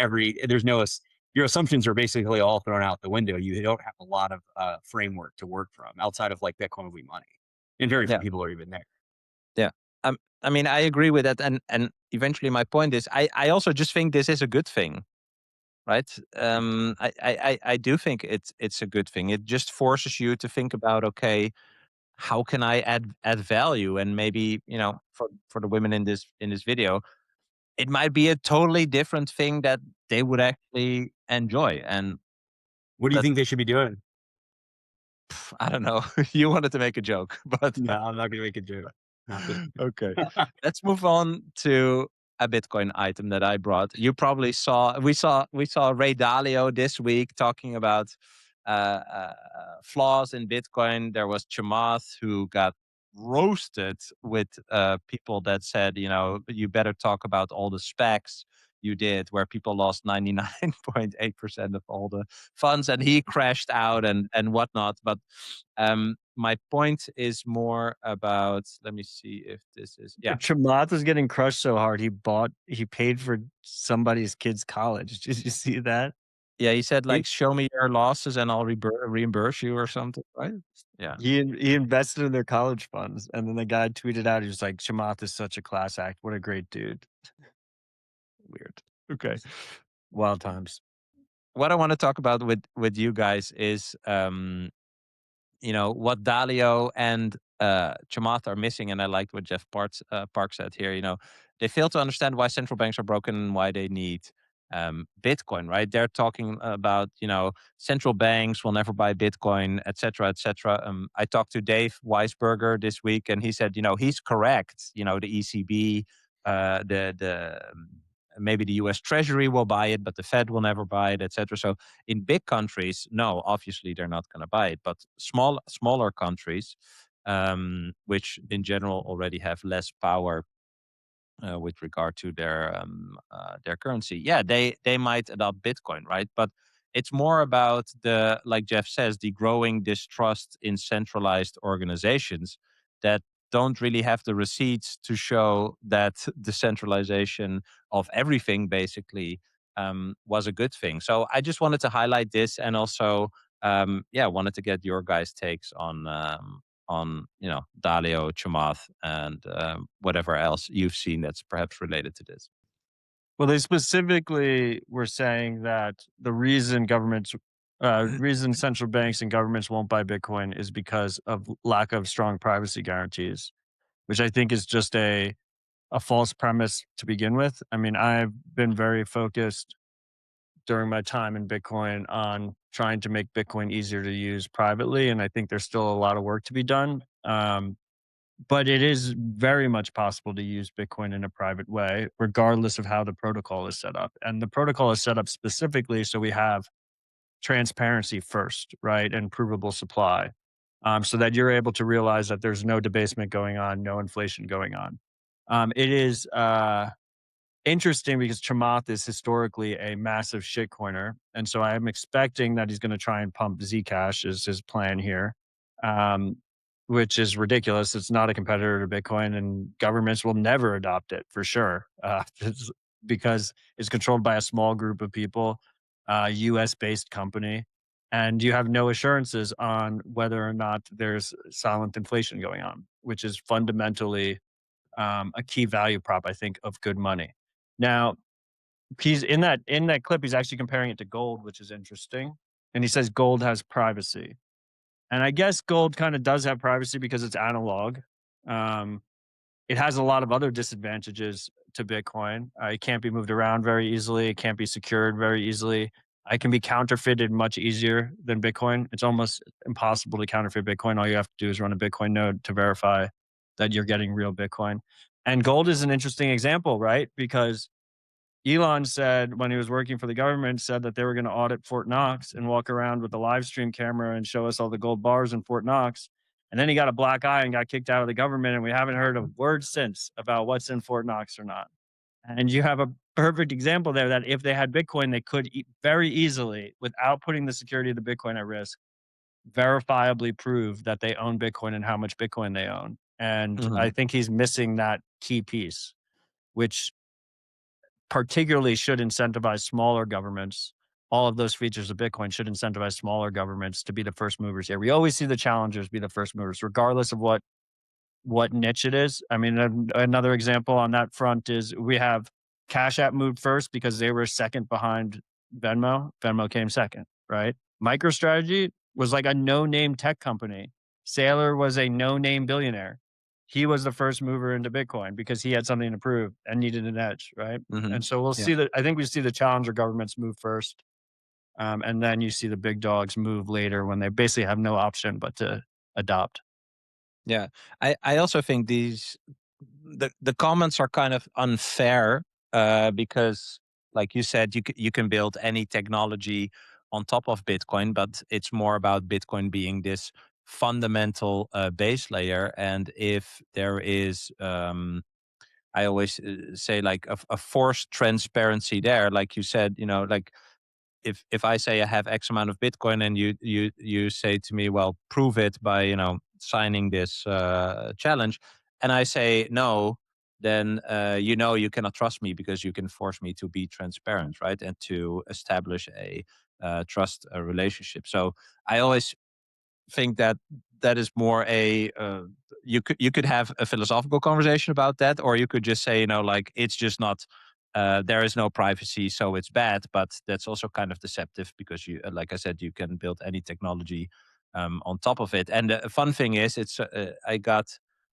[SPEAKER 3] your assumptions are basically all thrown out the window. You don't have a lot of framework to work from outside of like Bitcoin will be money, and very few
[SPEAKER 1] Yeah,
[SPEAKER 3] people are even there.
[SPEAKER 1] yeah. I mean, I agree with that, and eventually my point is, I also just think this is a good thing, right? I do think it's a good thing. It just forces you to think about, okay, how can I add value, and maybe for the women in this video, it might be a totally different thing that they would actually enjoy. And
[SPEAKER 3] What do you
[SPEAKER 1] that,
[SPEAKER 3] think they should be doing?
[SPEAKER 1] I don't know. You wanted to make a joke, but
[SPEAKER 3] No, I'm not gonna make a joke. Not this.
[SPEAKER 1] okay. Let's move on to a Bitcoin item that I brought. You probably saw we saw Ray Dalio this week talking about flaws in Bitcoin. There was Chamath who got roasted with people that said, you better talk about all the specs you did, where people lost 99.8% of all the funds, and he crashed out and whatnot. But my point is more about, let me see if this is, yeah.
[SPEAKER 2] Chamath was getting crushed so hard he paid for somebody's kid's college. Did you see that?
[SPEAKER 1] Yeah, he said, like, show me your losses and I'll reimburse you or something, right? Yeah.
[SPEAKER 2] He invested in their college funds, and then the guy tweeted out, he was like, "Chamath is such a class act. What a great dude."
[SPEAKER 1] Weird. Okay.
[SPEAKER 2] Wild times.
[SPEAKER 1] What I want to talk about with you guys is what Dalio and Chamath are missing, and I liked what Jeff Park said here. They fail to understand why central banks are broken and why they need Bitcoin. Right? They're talking about central banks will never buy Bitcoin, etc., etc. I talked to Dave Weisberger this week, and he said he's correct. The ECB, the maybe the U.S. Treasury will buy it, but the Fed will never buy it, etc. So in big countries, no, obviously they're not going to buy it. But smaller countries, which in general already have less power with regard to their currency, yeah, they might adopt Bitcoin, right? But it's more about like Jeff says, the growing distrust in centralized organizations that don't really have the receipts to show that decentralization of everything basically was a good thing. So I just wanted to highlight this, and also wanted to get your guys' takes on Dalio, Chamath, and whatever else you've seen that's perhaps related to this.
[SPEAKER 2] Well, they specifically were saying that the reason reason central banks and governments won't buy Bitcoin is because of lack of strong privacy guarantees, which I think is just a false premise to begin with. I mean, I've been very focused during my time in Bitcoin on trying to make Bitcoin easier to use privately, and I think there's still a lot of work to be done. But it is very much possible to use Bitcoin in a private way, regardless of how the protocol is set up. And the protocol is set up specifically so we have transparency first, right? And provable supply, so that you're able to realize that there's no debasement going on, no inflation going on. It is interesting because Chamath is historically a massive shitcoiner. And so I am expecting that he's going to try and pump Zcash is his plan here. Which is ridiculous. It's not a competitor to Bitcoin, and governments will never adopt it for sure, because it's controlled by a small group of people, US-based company, and you have no assurances on whether or not there's silent inflation going on, which is fundamentally a key value prop, I think, of good money. Now, he's in that clip. He's actually comparing it to gold, which is interesting, and he says gold has privacy. And I guess gold kind of does have privacy because it's analog. It has a lot of other disadvantages to Bitcoin. It can't be moved around very easily. It can't be secured very easily. It can be counterfeited much easier than Bitcoin. It's almost impossible to counterfeit Bitcoin. All you have to do is run a Bitcoin node to verify that you're getting real Bitcoin. And gold is an interesting example, right? Because Elon said when he was working for the government, said that they were going to audit Fort Knox and walk around with a live stream camera and show us all the gold bars in Fort Knox. And then he got a black eye and got kicked out of the government. And we haven't heard a word since about what's in Fort Knox or not. And you have a perfect example there that if they had Bitcoin, they could very easily, without putting the security of the Bitcoin at risk, verifiably prove that they own Bitcoin and how much Bitcoin they own. And I think he's missing that key piece, which particularly should incentivize smaller governments. All of those features of Bitcoin should incentivize smaller governments to be the first movers here. We always see the challengers be the first movers, regardless of what what niche it is. I mean, another example on that front is we have Cash App moved first because they were second behind Venmo. Venmo came second, right? MicroStrategy was like a no-name tech company. Saylor was a no-name billionaire. He was the first mover into Bitcoin because he had something to prove and needed an edge, right?
[SPEAKER 1] Mhm.
[SPEAKER 2] And so we'll
[SPEAKER 1] Yeah.
[SPEAKER 2] see that. I think we see the challenger governments move first, and then you see the big dogs move later when they basically have no option but to adopt.
[SPEAKER 1] Yeah, I also think the comments are kind of unfair because, like you said, you can build any technology on top of Bitcoin, but it's more about Bitcoin being this fundamental base layer. And if there is, I always say like a forced transparency there, like you said, like if I say I have X amount of Bitcoin and you say to me, well, prove it by signing this challenge, and I say no, then you cannot trust me because you can force me to be transparent, right, and to establish a trust relationship. So I always think that that is more a you could have a philosophical conversation about that, or you could just say like it's just not there is no privacy, so it's bad. But that's also kind of deceptive because you like I said, you can build any technology on top of it. And the fun thing is it's I got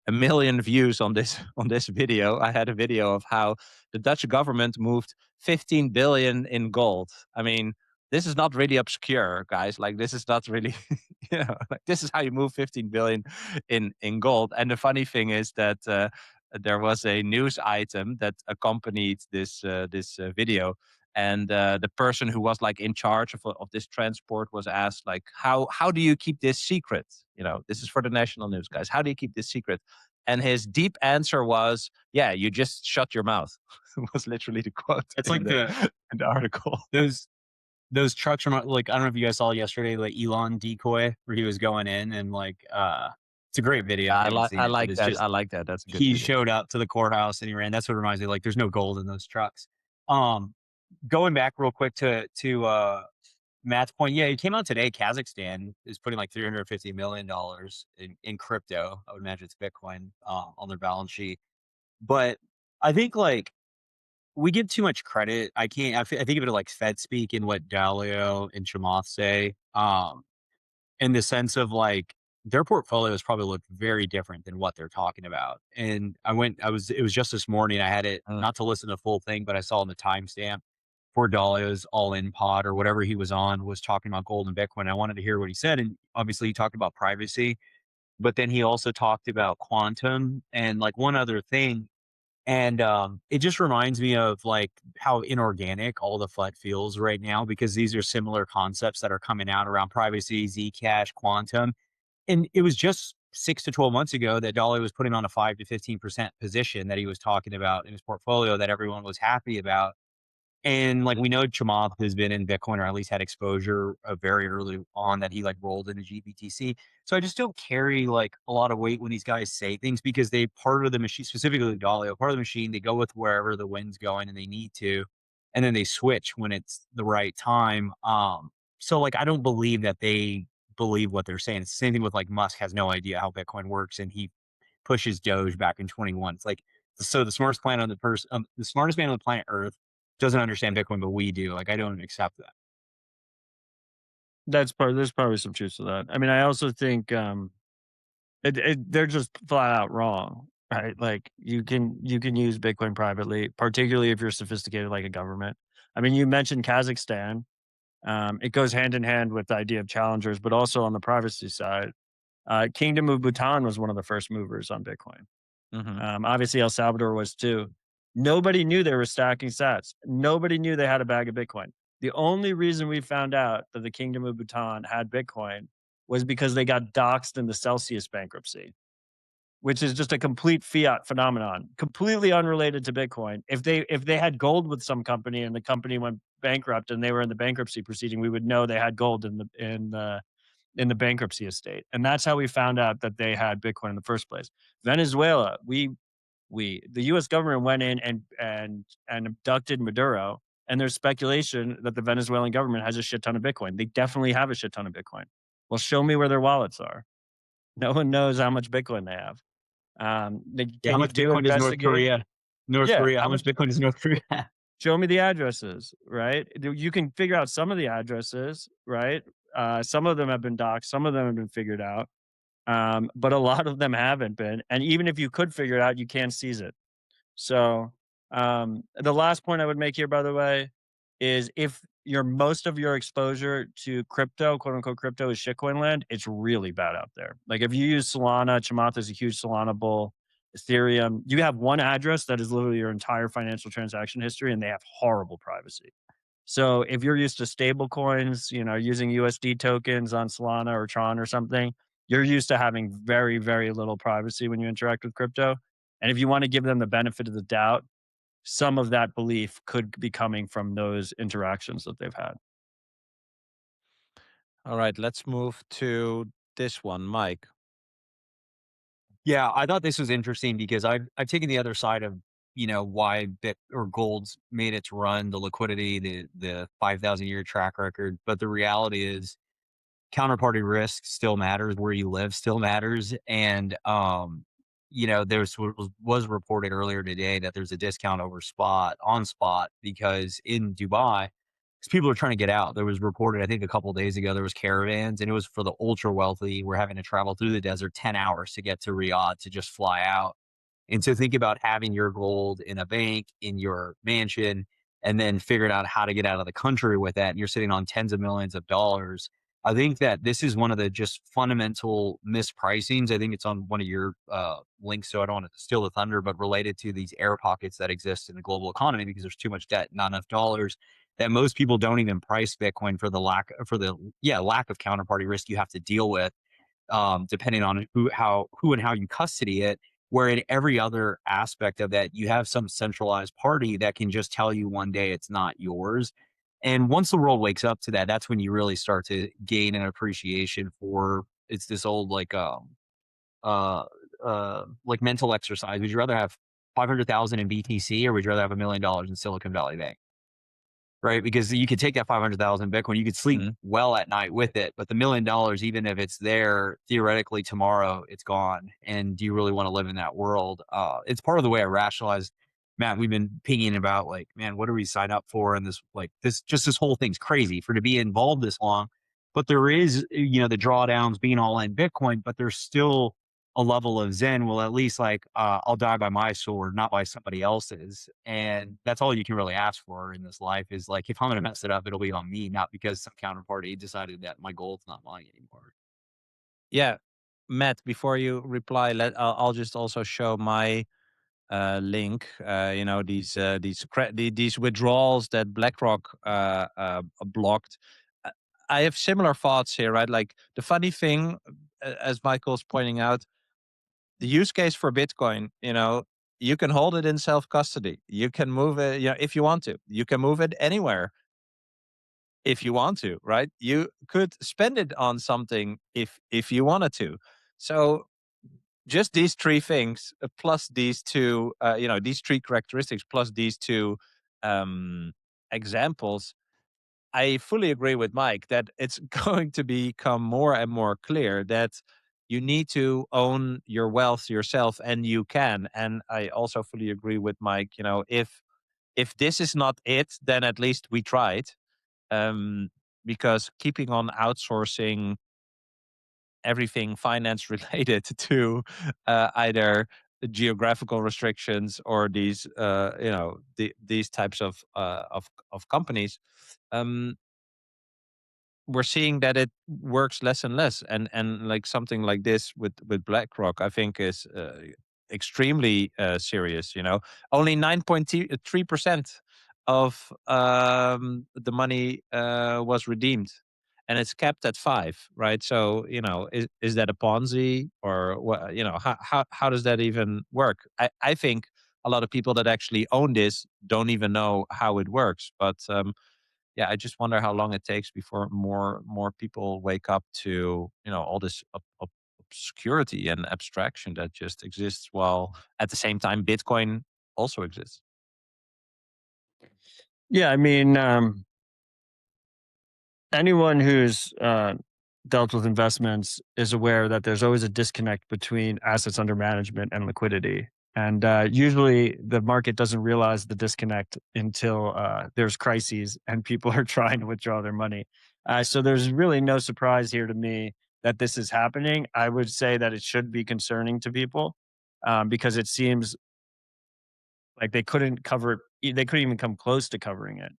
[SPEAKER 1] a million views on this on this video. I had a video of how the Dutch government moved 15 billion in gold. I mean, this is not really obscure, guys. Like this is not really like this is how you move 15 billion in gold. And the funny thing is that there was a news item that accompanied this video, and the person who was like in charge of this transport was asked like, how do you keep this secret? This is for the national news, guys. How do you keep this secret? And his deep answer was, yeah, you just shut your mouth. Was literally the quote.
[SPEAKER 3] It's like
[SPEAKER 1] in the article.
[SPEAKER 3] Those trucks from like, I don't know if you guys saw yesterday, like Elon decoy where he was going in and like it's a great video.
[SPEAKER 1] Yeah,
[SPEAKER 3] If you haven't seen
[SPEAKER 1] I
[SPEAKER 3] it, but
[SPEAKER 1] like
[SPEAKER 3] it's
[SPEAKER 1] that.
[SPEAKER 3] just
[SPEAKER 1] I like that. That's a good
[SPEAKER 3] he
[SPEAKER 1] video.
[SPEAKER 3] showed up to the courthouse and he ran. That's what reminds me, like there's no gold in those trucks. Um Going back real quick to Matt's point, yeah, it came out today. Kazakhstan is putting like $350 million in crypto. I would imagine it's Bitcoin on their balance sheet. But I think like we give too much credit. I think of it like Fed speak and what Dalio and Chamath say, in the sense of like their portfolios probably look very different than what they're talking about. And it was just this morning. I had it not to listen to the full thing, but I saw on the timestamp for Dalio's all in pod or whatever he was on was talking about gold and Bitcoin. I wanted to hear what he said. And obviously he talked about privacy, but then he also talked about quantum and like one other thing. And it just reminds me of like how inorganic all the FUD feels right now because these are similar concepts that are coming out around privacy, Zcash, quantum. And it was just 6 to 12 months ago that Dolly was putting on a 5 to 15% position that he was talking about in his portfolio that everyone was happy about. And like we know Chamath has been in Bitcoin or at least had exposure very early on that he like rolled into GBTC. So I just don't carry like a lot of weight when these guys say things because they part of the machine, specifically Dalio, part of the machine, they go with wherever the wind's going and they need to, and then they switch when it's the right time. So like I don't believe that they believe what they're saying. It's the same thing with like Musk has no idea how Bitcoin works and he pushes Doge back in 21. It's like so the smartest planet on the smartest man on the planet Earth doesn't understand Bitcoin, but we do. Like, I don't accept that.
[SPEAKER 2] There's probably some truth to that. I mean, I also think they're just flat out wrong, right? Like you can use Bitcoin privately, particularly if you're sophisticated like a government. I mean, you mentioned Kazakhstan. It goes hand in hand with the idea of challengers, but also on the privacy side. Kingdom of Bhutan was one of the first movers on Bitcoin. Obviously, El Salvador was too. Nobody knew they were stacking sats. Nobody knew they had a bag of Bitcoin. The only reason we found out that the Kingdom of Bhutan had Bitcoin was because they got doxxed in the Celsius bankruptcy, which is just a complete fiat phenomenon, completely unrelated to Bitcoin. If they had gold with some company and the company went bankrupt and they were in the bankruptcy proceeding, we would know they had gold in the bankruptcy estate. And that's how we found out that they had Bitcoin in the first place. Venezuela, the US government went in and abducted Maduro, and there's speculation that the Venezuelan government has a shit ton of Bitcoin. They definitely have a shit ton of Bitcoin. Well, show me where their wallets are. No one knows how much Bitcoin they have.
[SPEAKER 3] Yeah,
[SPEAKER 2] Can
[SPEAKER 3] how
[SPEAKER 2] you
[SPEAKER 3] much
[SPEAKER 2] do
[SPEAKER 3] Bitcoin does North
[SPEAKER 2] investigate?
[SPEAKER 3] Korea? North
[SPEAKER 2] Yeah,
[SPEAKER 3] Korea,
[SPEAKER 2] how
[SPEAKER 3] how much
[SPEAKER 2] much?
[SPEAKER 3] Bitcoin does North Korea have?
[SPEAKER 2] Show me the addresses, right? You can figure out some of the addresses, right? Some of them have been doxed, some of them have been figured out, but a lot of them haven't been. And even if you could figure it out, you can't seize it. So the last point I would make here, by the way, is if most of your exposure to crypto, quote unquote crypto, is shitcoin land, it's really bad out there. Like if you use Solana, Chamath is a huge Solana bull, Ethereum, you have one address that is literally your entire financial transaction history, and they have horrible privacy. So if you're used to stable coins, using USD tokens on Solana or Tron or something, you're used to having very, very little privacy when you interact with crypto. And if you want to give them the benefit of the doubt, some of that belief could be coming from those interactions that they've had.
[SPEAKER 1] All right, let's move to this one, Mike.
[SPEAKER 3] Yeah, I thought this was interesting because I've taken the other side of, why gold's made its run, the liquidity, the 5,000-year track record. But the reality is counterparty risk still matters, where you live still matters. And was reported earlier today that there's a discount on spot because in Dubai, because people are trying to get out. There was reported, I think a couple of days ago, there was caravans, and it was for the ultra wealthy. We're having to travel through the desert 10 hours to get to Riyadh to just fly out. And so think about having your gold in a bank, in your mansion, and then figuring out how to get out of the country with that. And you're sitting on tens of millions of dollars. I think that this is one of the just fundamental mispricings. I think it's on one of your links, so I don't want to steal the thunder, but related to these air pockets that exist in the global economy because there's too much debt, not enough dollars. That most people don't even price Bitcoin for the lack of counterparty risk you have to deal with, depending on who and how you custody it. Where in every other aspect of that, you have some centralized party that can just tell you one day it's not yours. And once the world wakes up to that, that's when you really start to gain an appreciation for it's this old like mental exercise. Would you rather have 500,000 in BTC or would you rather have $1 million in Silicon Valley Bank? Right? Because you could take that 500,000 Bitcoin, you could sleep well at night with it, but the $1 million, even if it's there, theoretically tomorrow it's gone. And do you really want to live in that world? It's part of the way I rationalize. Matt, we've been pinging about like, man, what do we sign up for? And this whole thing's crazy for to be involved this long. But there is, the drawdowns being all in Bitcoin, but there's still a level of Zen. Well, at least I'll die by my sword, not by somebody else's. And that's all you can really ask for in this life is like, if I'm going to mess it up, it'll be on me, not because some counterparty decided that my gold's not mine anymore.
[SPEAKER 1] Yeah, Matt, before you reply, I'll just also show my link. These withdrawals that BlackRock blocked. Uh, I have similar thoughts here, right? Like the funny thing, as Michael's pointing out, the use case for Bitcoin, you can hold it in self custody. You can move it, if you want to. You can move it anywhere if you want to, right? You could spend it on something if you wanted to. So just these three things, plus these two, these three characteristics, plus these two examples, I fully agree with Mike that it's going to become more and more clear that you need to own your wealth yourself, and you can. And I also fully agree with Mike. If this is not it, then at least we tried. Because keeping on outsourcing everything finance related to either geographical restrictions or these types of companies, we're seeing that it works less and less, and like something like this with BlackRock, I think is extremely serious. Only 9.3% of the money was redeemed, and it's capped at 5, right? So is that a Ponzi, or what? How does that even work? I think a lot of people that actually own this don't even know how it works, but yeah, I just wonder how long it takes before more people wake up to all this obscurity and abstraction that just exists, while at the same time Bitcoin also exists.
[SPEAKER 2] Yeah, I mean, anyone who's dealt with investments is aware that there's always a disconnect between assets under management and liquidity. And usually the market doesn't realize the disconnect until there's crises and people are trying to withdraw their money. So there's really no surprise here to me that this is happening. I would say that it should be concerning to people because it seems like they couldn't cover it. They couldn't even come close to covering it.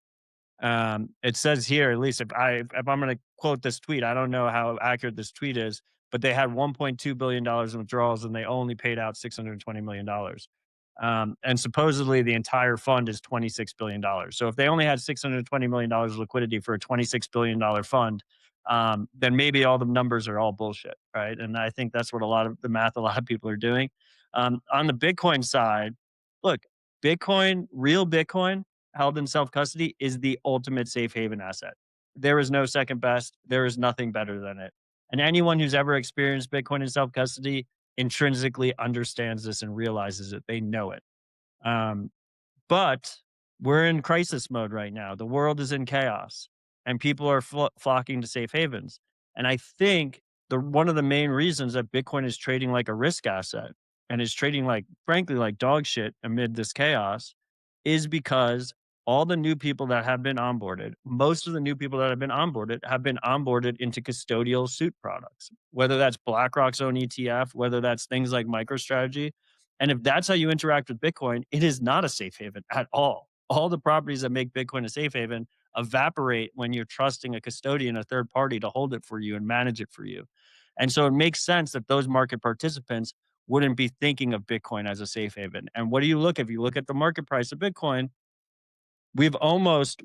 [SPEAKER 2] It says here, at least if I'm going to quote this tweet, I don't know how accurate this tweet is, but they had $1.2 billion in withdrawals and they only paid out $620 million. And supposedly the entire fund is $26 billion. So if they only had $620 million liquidity for a $26 billion fund, then maybe all the numbers are all bullshit, right? And I think that's what a lot of people are doing. On the Bitcoin side, look, real Bitcoin held in self-custody is the ultimate safe haven asset. There is no second best. There is nothing better than it. And anyone who's ever experienced Bitcoin in self-custody intrinsically understands this and realizes it. They know it. But we're in crisis mode right now. The world is in chaos and people are flocking to safe havens. And I think one of the main reasons that Bitcoin is trading like a risk asset and is trading like, frankly, like dog shit amid this chaos is because all the new people that have been onboarded, most of the new people that have been onboarded into custodial suit products, whether that's BlackRock's own ETF, whether that's things like MicroStrategy. And if that's how you interact with Bitcoin, it is not a safe haven at all. All the properties that make Bitcoin a safe haven evaporate when you're trusting a custodian, a third party to hold it for you and manage it for you. And so it makes sense that those market participants wouldn't be thinking of Bitcoin as a safe haven. And what do you look, if you look at the market price of Bitcoin, we've almost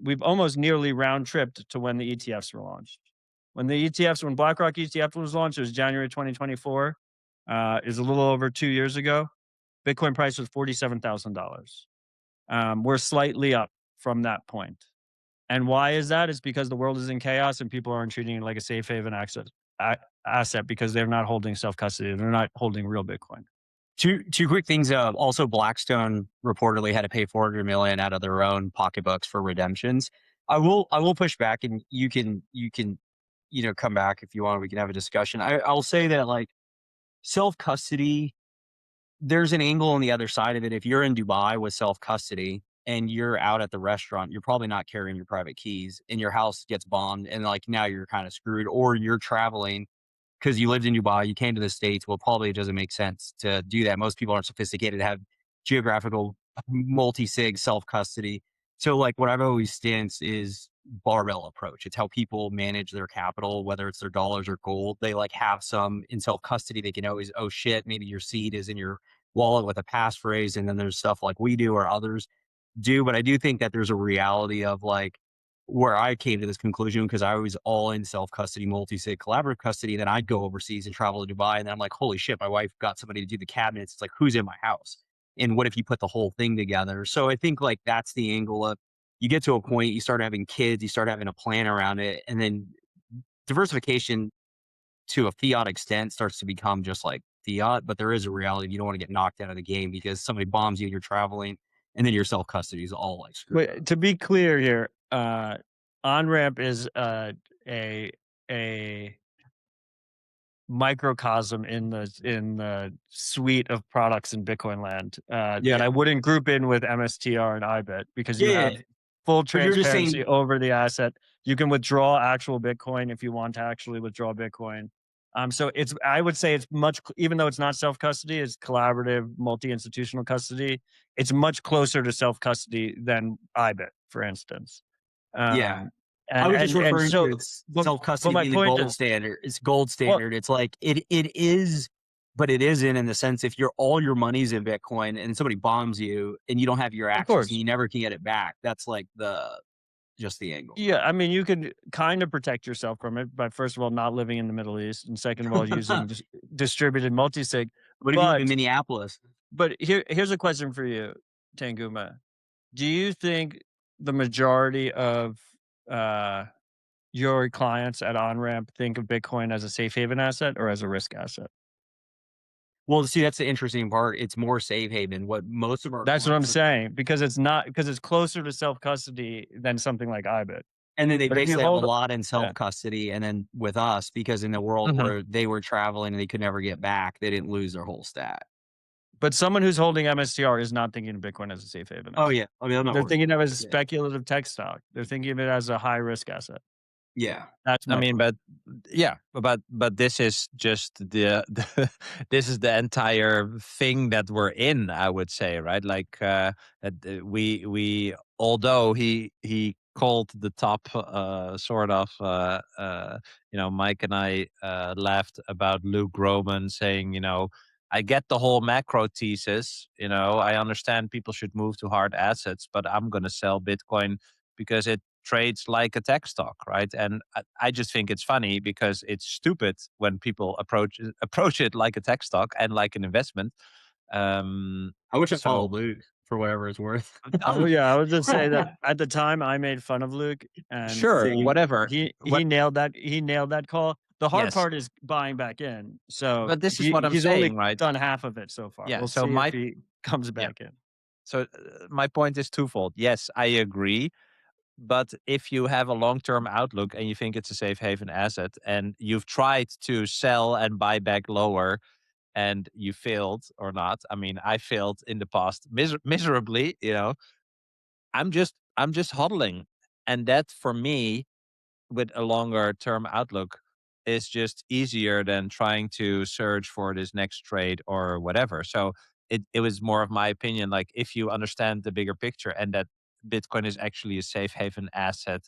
[SPEAKER 2] nearly round tripped to when the ETFs were launched. When BlackRock ETF was launched, it was January 2024. Is a little over 2 years ago. Bitcoin price was $47,000. We're slightly up from that point. And why is that? It's because the world is in chaos and people aren't treating it like a safe haven asset because they're not holding self-custody. They're not holding real Bitcoin.
[SPEAKER 3] Two quick things. Also, Blackstone reportedly had to pay $400 million out of their own pocketbooks for redemptions. I will push back, and you can come back if you want. We can have a discussion. I'll say that like self-custody, there's an angle on the other side of it. If you're in Dubai with self-custody and you're out at the restaurant, you're probably not carrying your private keys, and your house gets bombed, and like now you're kind of screwed. Or you're traveling because you lived in Dubai, you came to the States. Well, probably it doesn't make sense to do that. Most people aren't sophisticated to have geographical multi-sig self-custody. So like what I've always stance is barbell approach. It's how people manage their capital, whether it's their dollars or gold. They like have some in self-custody. They can always, oh shit, maybe your seed is in your wallet with a passphrase. And then there's stuff like we do or others do. But I do think that there's a reality of like, where I came to this conclusion because I was all in self-custody, multi-sig, collaborative custody. Then I'd go overseas and travel to Dubai. And then I'm like, holy shit, my wife got somebody to do the cabinets. It's like, who's in my house? And what if you put the whole thing together? So I think like that's the angle of you get to a point, you start having kids, you start having a plan around it. And then diversification to a fiat extent starts to become just like fiat. But there is a reality. You don't want to get knocked out of the game because somebody bombs you and you're traveling and then your self-custody is all like screwed up.
[SPEAKER 2] Wait, to be clear here, on-ramp is a microcosm in the suite of products in Bitcoin land that I wouldn't group in with MSTR and IBIT because you have full transparency over the asset. You can withdraw actual Bitcoin if you want to actually withdraw Bitcoin. So I would say it's much, even though it's not self-custody, it's collaborative, multi-institutional custody. It's much closer to self-custody than IBIT, for instance.
[SPEAKER 3] I was just referring to it's self-custody being the gold standard. It's gold standard. Well, it's like it is, but it isn't in the sense if all your money's in Bitcoin and somebody bombs you and you don't have your access and you never can get it back. That's like just the angle.
[SPEAKER 2] Yeah, I mean, you can kind of protect yourself from it by first of all not living in the Middle East, and second of all using distributed multisig.
[SPEAKER 3] What if you live in Minneapolis?
[SPEAKER 2] But here's a question for you, Tanguma. Do you think the majority of your clients at OnRamp think of Bitcoin as a safe haven asset or as a risk asset?
[SPEAKER 3] Well, see, that's the interesting part. It's more safe haven. What most of our
[SPEAKER 2] that's what I'm saying because it's closer to self custody than something like IBIT.
[SPEAKER 3] And then they
[SPEAKER 2] But if you
[SPEAKER 3] basically have a
[SPEAKER 2] hold,
[SPEAKER 3] lot in
[SPEAKER 2] yeah.
[SPEAKER 3] self-custody, and then with us, because in the world
[SPEAKER 1] Mhm.
[SPEAKER 3] where they were traveling and they could never get back, they didn't lose their whole stat.
[SPEAKER 2] But someone who's holding MSTR is not thinking of Bitcoin as a safe haven
[SPEAKER 3] Oh,
[SPEAKER 2] asset.
[SPEAKER 3] yeah. I mean, I'm not
[SPEAKER 2] They're
[SPEAKER 3] worried
[SPEAKER 2] thinking of it
[SPEAKER 3] about
[SPEAKER 2] as a
[SPEAKER 3] it.
[SPEAKER 2] speculative tech stock. They're thinking of it as a high risk asset.
[SPEAKER 3] Yeah.
[SPEAKER 2] That's
[SPEAKER 1] I
[SPEAKER 2] my
[SPEAKER 1] mean,
[SPEAKER 2] point.
[SPEAKER 1] but yeah, but this is just the this is the entire thing that we're in, I would say, right? Like that we although he called the top sort of Mike and I laughed about Luke Groman saying, I get the whole macro thesis, I understand people should move to hard assets, but I'm going to sell Bitcoin because it trades like a tech stock, right? And I just think it's funny because it's stupid when people approach it like a tech stock and like an investment.
[SPEAKER 3] I wish I
[SPEAKER 1] So
[SPEAKER 3] followed Luke for whatever it's worth.
[SPEAKER 2] Oh yeah, I was just saying that at the time I made fun of Luke, and
[SPEAKER 1] sure,
[SPEAKER 2] he
[SPEAKER 1] whatever.
[SPEAKER 2] he nailed that call. The hard
[SPEAKER 1] Yes,
[SPEAKER 2] part is buying back in. So
[SPEAKER 1] but this is what I'm
[SPEAKER 2] he's only
[SPEAKER 1] saying, right?
[SPEAKER 2] done half of it so far.
[SPEAKER 1] Yeah.
[SPEAKER 2] We'll
[SPEAKER 1] So
[SPEAKER 2] see if he comes
[SPEAKER 1] yeah.
[SPEAKER 2] back in.
[SPEAKER 1] So my point is twofold. Yes, I agree. But if you have a long-term outlook and you think it's a safe haven asset and you've tried to sell and buy back lower and you failed or not, I mean, I failed in the past miserably, I'm just hodling. And that for me, with a longer term outlook, is just easier than trying to search for this next trade or whatever. So it was more of my opinion, like if you understand the bigger picture and that Bitcoin is actually a safe haven asset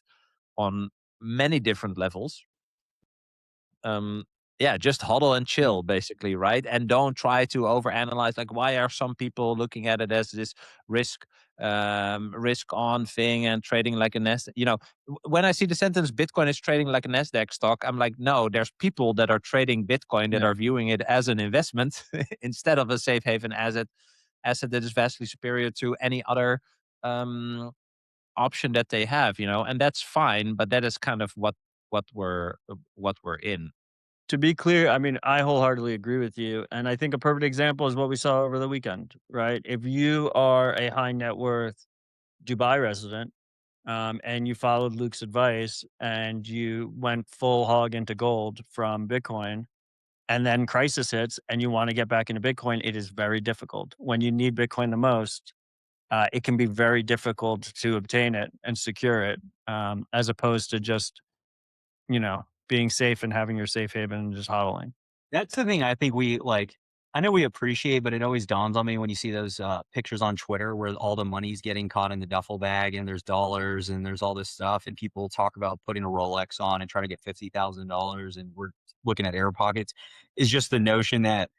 [SPEAKER 1] on many different levels, um yeah, just hodl and chill basically, right? And don't try to overanalyze, like, why are some people looking at it as this risk risk on thing and trading like a nest, when I see the sentence Bitcoin is trading like a Nasdaq stock, I'm like, no, there's people that are trading Bitcoin that
[SPEAKER 3] Yeah.
[SPEAKER 1] are viewing it as an investment instead of a safe haven asset that is vastly superior to any other um option that they have, and that's fine, but that is kind of what we're in.
[SPEAKER 2] To be clear, I mean, I wholeheartedly agree with you. And I think a perfect example is what we saw over the weekend, right? If you are a high net worth Dubai resident, and you followed Luke's advice and you went full hog into gold from Bitcoin, and then crisis hits and you want to get back into Bitcoin, it is very difficult. When you need Bitcoin the most, it can be very difficult to obtain it and secure it, as opposed to just, being safe and having your safe haven and just hodling.
[SPEAKER 3] That's the thing I think we like. I know we appreciate, but it always dawns on me when you see those pictures on Twitter where all the money's getting caught in the duffel bag and there's dollars and there's all this stuff. And people talk about putting a Rolex on and trying to get $50,000 and we're looking at air pockets. Is just the notion that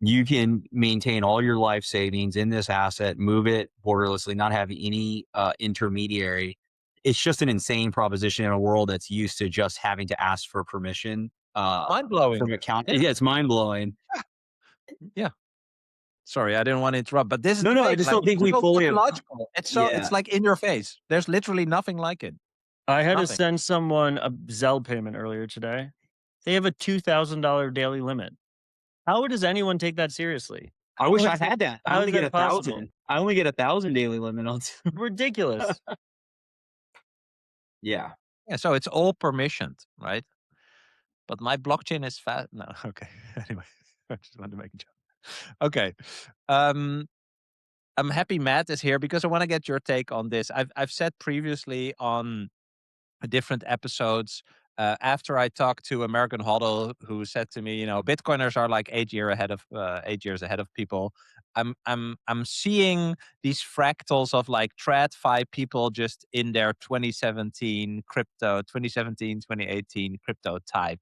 [SPEAKER 3] you can maintain all your life savings in this asset, move it borderlessly, not have any intermediary. It's just an insane proposition in a world that's used to just having to ask for permission
[SPEAKER 1] Mind-blowing.
[SPEAKER 3] from account.
[SPEAKER 1] Yeah.
[SPEAKER 3] Yeah, it's mind blowing.
[SPEAKER 1] Yeah. Sorry, I didn't want to interrupt, but this is
[SPEAKER 3] No,
[SPEAKER 1] the
[SPEAKER 3] no,
[SPEAKER 1] thing,
[SPEAKER 3] I just
[SPEAKER 1] like,
[SPEAKER 3] don't think
[SPEAKER 1] it's
[SPEAKER 3] we
[SPEAKER 1] so
[SPEAKER 3] fully
[SPEAKER 1] fucking
[SPEAKER 3] have.
[SPEAKER 1] logical. It's
[SPEAKER 3] Yeah.
[SPEAKER 1] like in your face. There's literally nothing like it.
[SPEAKER 2] I had to
[SPEAKER 1] Nothing.
[SPEAKER 2] send someone a Zelle payment earlier today. They have a $2,000 daily limit. How does anyone take that seriously?
[SPEAKER 3] I wish
[SPEAKER 2] How
[SPEAKER 3] I
[SPEAKER 2] is
[SPEAKER 3] had that. I
[SPEAKER 2] how
[SPEAKER 3] only
[SPEAKER 2] is
[SPEAKER 3] get
[SPEAKER 2] that possible?
[SPEAKER 3] 1,000. I only get 1,000 daily limit on.
[SPEAKER 2] Ridiculous.
[SPEAKER 3] Yeah.
[SPEAKER 1] Yeah, so it's all permissioned, right? But my blockchain is fast. No, okay. Anyway, I just wanted to make a joke. Okay. Um, I'm happy Matt is here because I want to get your take on this. I've said previously on different episodes, after I talked to American Hodl, who said to me, Bitcoiners are like 8 years ahead of people. I'm seeing these fractals of like TradFi people just in their 2017 crypto, 2017, 2018 crypto type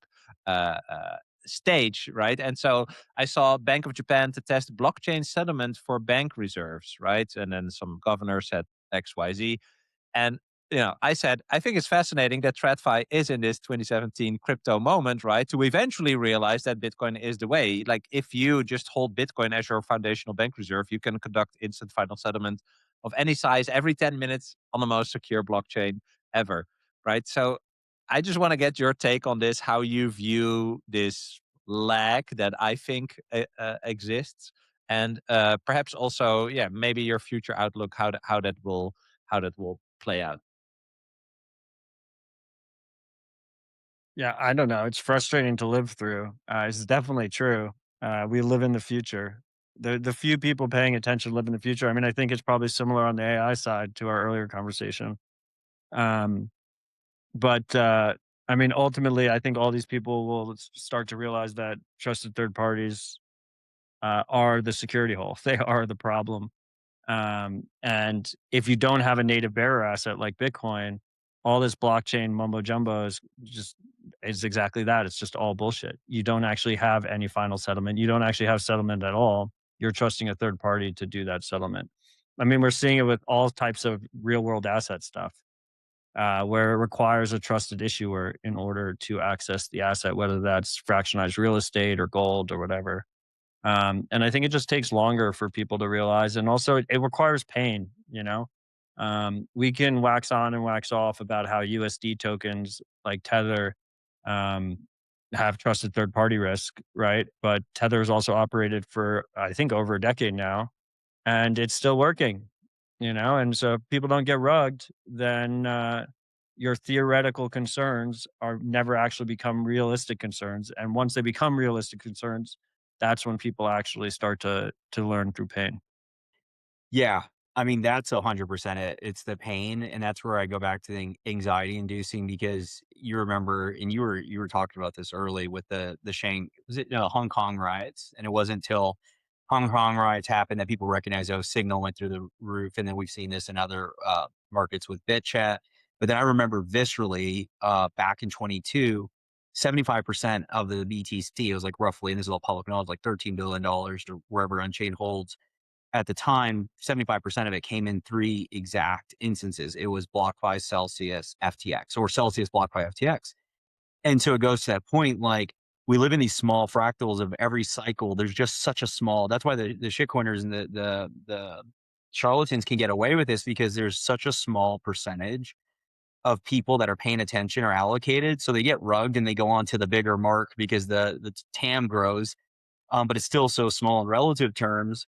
[SPEAKER 1] stage, right? And so I saw Bank of Japan to test blockchain settlement for bank reserves, right? And then some governor said XYZ. And I said, I think it's fascinating that TradFi is in this 2017 crypto moment, right? To eventually realize that Bitcoin is the way. Like, if you just hold Bitcoin as your foundational bank reserve, you can conduct instant final settlement of any size every 10 minutes on the most secure blockchain ever, right? So I just want to get your take on this, how you view this lag that I think exists. And perhaps also, yeah, maybe your future outlook, how that will play out.
[SPEAKER 2] Yeah, I don't know. It's frustrating to live through. It's definitely true. We live in the future. The few people paying attention live in the future. I mean, I think it's probably similar on the AI side to our earlier conversation. Um, but I mean, ultimately, I think all these people will start to realize that trusted third parties are the security hole. They are the problem. And if you don't have a native bearer asset like Bitcoin, all this blockchain mumbo jumbo is exactly that. It's just all bullshit. You don't actually have any final settlement. You don't actually have settlement at all. You're trusting a third party to do that settlement. I mean, we're seeing it with all types of real world asset stuff, where it requires a trusted issuer in order to access the asset, whether that's fractionalized real estate or gold or whatever. And I think it just takes longer for people to realize. And also, it requires pain, you know? We can wax on and wax off about how USD tokens like Tether um, have trusted third party risk, right? But Tether has also operated for, I think, over a decade now, and it's still working, you know? And so if people don't get rugged, then your theoretical concerns are never actually become realistic concerns. And once they become realistic concerns, that's when people actually start to learn through pain.
[SPEAKER 3] Yeah. I mean, that's 100% it. It's the pain. And that's where I go back to the anxiety inducing, because you remember, and you were talking about this early with the was it Hong Kong riots? And it wasn't until Hong Kong riots happened that people recognized, oh, signal went through the roof. And then we've seen this in other markets with BitChat. But then I remember viscerally back in 22, 75% of the BTC, it was like roughly, and this is all public knowledge, like $13 billion to wherever Unchained holds at the time. 75% of it came in three exact instances. It was BlockFi, Celsius, FTX, or Celsius, BlockFi, FTX. And so it goes to that point, like, we live in these small fractals of every cycle. There's just such a small, that's why the shitcoiners and the charlatans can get away with this, because there's such a small percentage of people that are paying attention or allocated. So they get rugged and they go on to the bigger mark because the TAM grows. But it's still so small in relative terms.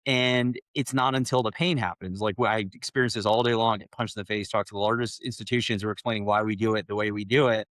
[SPEAKER 3] And it's not until the pain happens. Like, I experience this all day long, get punched in the face, talk to the largest institutions who are explaining why we do it the way we do it.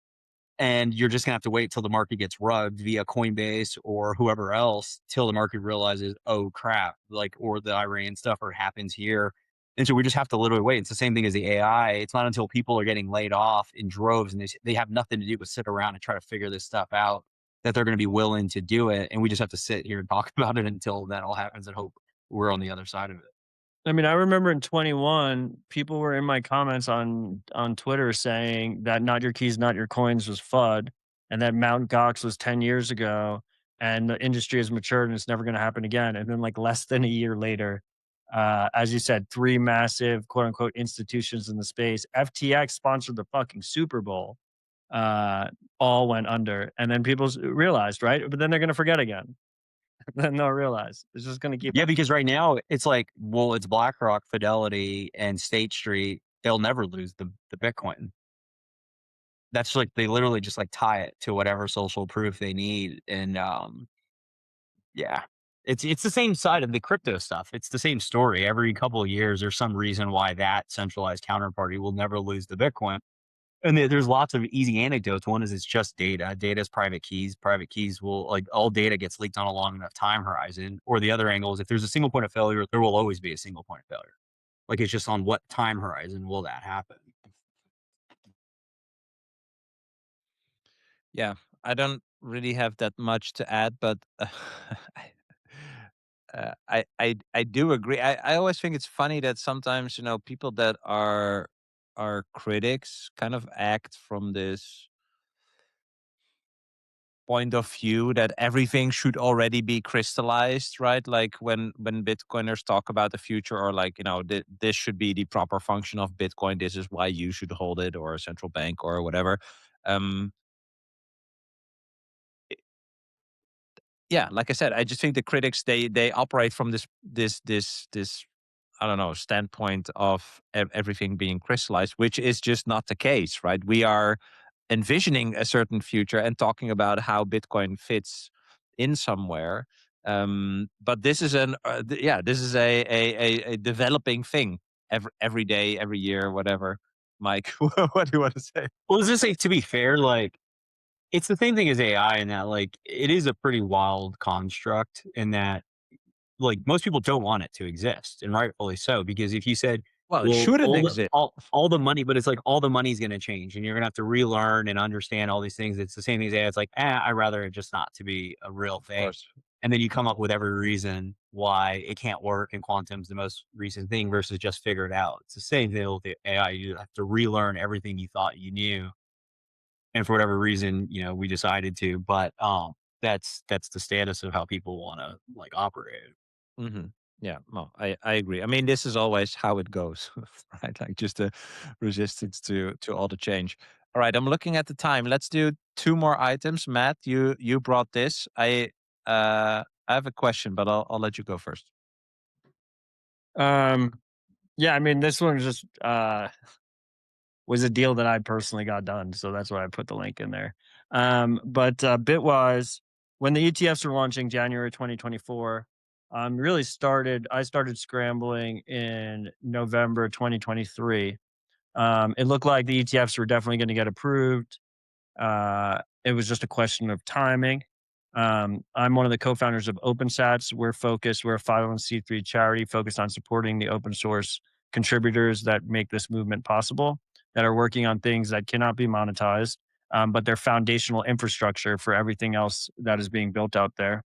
[SPEAKER 3] And you're just gonna have to wait till the market gets rugged via Coinbase or whoever else, till the market realizes, oh crap, like, or the Iran stuff or happens here. And so we just have to literally wait. It's the same thing as the AI. It's not until people are getting laid off in droves and they have nothing to do but sit around and try to figure this stuff out, that they're going to be willing to do it. And we just have to sit here and talk about it until that all happens and hope we're on the other side of it.
[SPEAKER 2] I mean, I remember in 21, people were in my comments on Twitter saying that "Not Your Keys, Not Your Coins" was FUD, and that Mt. Gox was 10 years ago, and the industry has matured and it's never going to happen again. And then, like, less than a year later, as you said, three massive quote unquote institutions in the space, FTX sponsored the fucking Super Bowl, uh, all went under, and then people realized, right? But then they're going to forget again. Then they'll realize it's just going to keep.
[SPEAKER 3] Yeah, because right now it's like, well, it's BlackRock, Fidelity, and State Street. They'll never lose the Bitcoin. That's like, they literally just like tie it to whatever social proof they need. And yeah, it's the same side of the crypto stuff. It's the same story. Every couple of years, there's some reason why that centralized counterparty will never lose the Bitcoin. And there's lots of easy anecdotes. One is, it's just data. Data is private keys. Private keys will, like, all data gets leaked on a long enough time horizon. Or the other angle is, if there's a single point of failure, there will always be a single point of failure. Like, it's just on what time horizon will that happen?
[SPEAKER 1] Yeah, I don't really have that much to add, but I do agree. I always think it's funny that sometimes, people that are critics kind of act from this point of view that everything should already be crystallized, right? Like, when Bitcoiners talk about the future, or like, this should be the proper function of Bitcoin. This is why you should hold it, or a central bank, or whatever. Um, yeah, like I said, I just think the critics, they operate from this I don't know, standpoint of everything being crystallized, which is just not the case, right? We are envisioning a certain future and talking about how Bitcoin fits in somewhere. But this is this is a developing thing every day, every year, whatever. Mike, what do you want to say?
[SPEAKER 3] Well, is this, like, to be fair, like, It's the same thing as AI in that, like, it is a pretty wild construct in that, like, most people don't want it to exist, and rightfully so, because if you said,
[SPEAKER 1] Well, it
[SPEAKER 3] well,
[SPEAKER 1] shouldn't exist,
[SPEAKER 3] all the money, but it's like all the money's going to change, and you're going to have to relearn and understand all these things. It's the same thing as AI. It's like, I'd rather it just not to be a real
[SPEAKER 1] of
[SPEAKER 3] thing.
[SPEAKER 1] course.
[SPEAKER 3] And then you come up with every reason why it can't work, and quantum's the most recent thing versus just figure it out. It's the same thing with the AI. You have to relearn everything you thought you knew, and for whatever reason, we decided to. But that's the status of how people want to like operate.
[SPEAKER 1] Hmm. Yeah, no, I agree. I mean, this is always how it goes, right? Like just a resistance to all the change. All right, I'm looking at the time. Let's do two more items. Matt, you brought this. I have a question, but I'll let you go first.
[SPEAKER 2] Yeah, I mean, this one just was a deal that I personally got done, so that's why I put the link in there. But Bitwise, when the ETFs were launching January 2024, I started scrambling in November 2023. It looked like the ETFs were definitely going to get approved. It was just a question of timing. I'm one of the co-founders of OpenSats. We're a 501c3 charity focused on supporting the open source contributors that make this movement possible, that are working on things that cannot be monetized, but they're foundational infrastructure for everything else that is being built out there.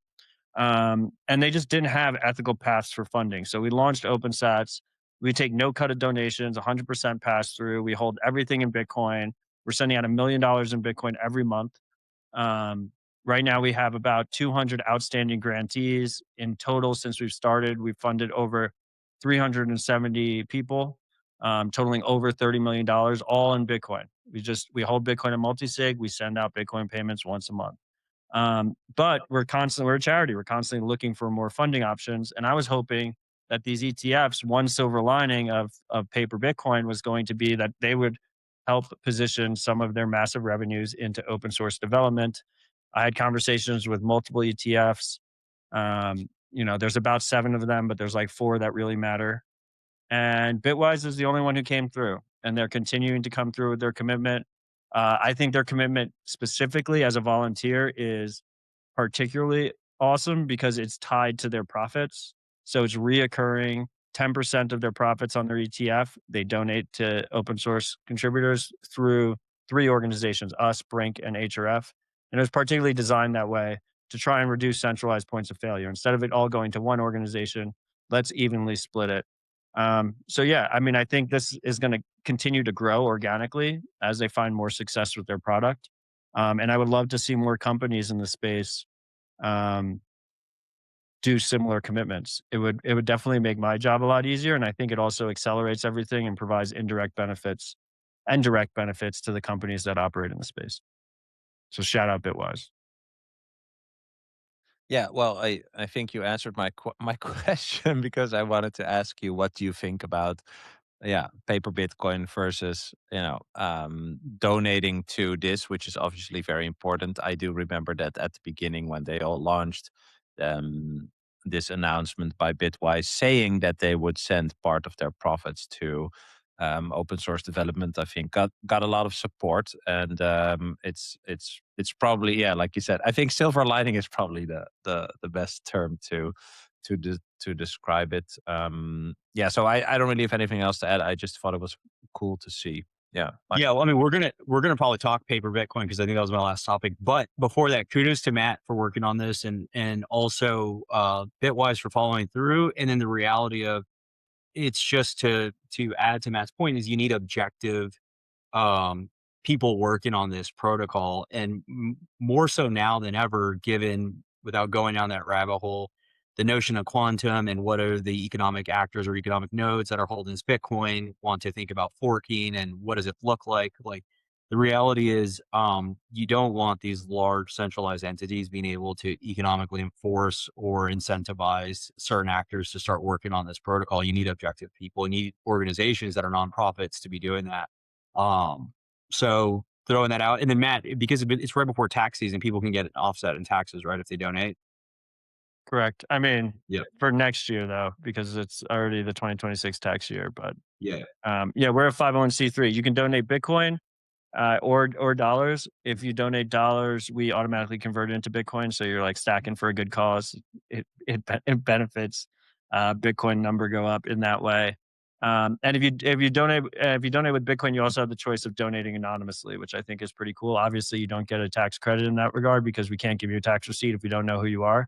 [SPEAKER 2] And they just didn't have ethical paths for funding. So we launched OpenSats. We take no cut of donations, 100% pass through. We hold everything in Bitcoin. We're sending out $1 million in Bitcoin every month. Right now, we have about 200 outstanding grantees in total. Since we've started, we've funded over 370 people, totaling over $30 million, all in Bitcoin. We hold Bitcoin in multi-sig. We send out Bitcoin payments once a month. But we're a charity. We're constantly looking for more funding options. And I was hoping that these ETFs, one silver lining of paper Bitcoin was going to be that they would help position some of their massive revenues into open source development. I had conversations with multiple ETFs. There's about 7 of them, but there's like 4 that really matter. And Bitwise is the only one who came through, and they're continuing to come through with their commitment. I think their commitment specifically as a volunteer is particularly awesome because it's tied to their profits. So it's reoccurring. 10% of their profits on their ETF, they donate to open source contributors through 3 organizations, us, Brink, and HRF. And it was particularly designed that way to try and reduce centralized points of failure. Instead of it all going to one organization, let's evenly split it. So yeah, I mean, I think this is going to continue to grow organically as they find more success with their product. And I would love to see more companies in the space um, do similar commitments. It would definitely make my job a lot easier, and I think it also accelerates everything and provides indirect benefits and direct benefits to the companies that operate in the space. So shout out Bitwise.
[SPEAKER 1] Yeah, well, I think you answered my question because I wanted to ask you what do you think about paper Bitcoin versus donating to this, which is obviously very important. I do remember that at the beginning when they all launched um, this announcement by Bitwise saying that they would send part of their profits to open source development. I think got a lot of support, and it's probably like you said. I think silver lining is probably the best term to describe it. So I don't really have anything else to add. I just thought it was cool to see. Yeah.
[SPEAKER 3] Yeah, well, I mean, we're gonna probably talk paper Bitcoin because I think that was my last topic. But before that, kudos to Matt for working on this, and also Bitwise for following through. And then the reality of it's just to add to Matt's point is you need objective um, people working on this protocol, and more so now than ever, given without going down that rabbit hole, the notion of quantum and what are the economic actors or economic nodes that are holding this Bitcoin want to think about forking and what does it look like? Like the reality is, you don't want these large centralized entities being able to economically enforce or incentivize certain actors to start working on this protocol. You need objective people. You need organizations that are nonprofits to be doing that. So throwing that out, and then Matt, because it's right before tax season, people can get an offset in taxes, right? If they donate.
[SPEAKER 2] Correct. I mean,
[SPEAKER 3] Yep.
[SPEAKER 2] for next year though, because it's already the 2026 tax year. But
[SPEAKER 3] Yeah.
[SPEAKER 2] we're a 501c3. You can donate Bitcoin. or dollars. If you donate dollars, we automatically convert it into Bitcoin. So you're like stacking for a good cause. It benefits Bitcoin number go up in that way. And if you donate with Bitcoin, you also have the choice of donating anonymously, which I think is pretty cool. Obviously, you don't get a tax credit in that regard because we can't give you a tax receipt if we don't know who you are.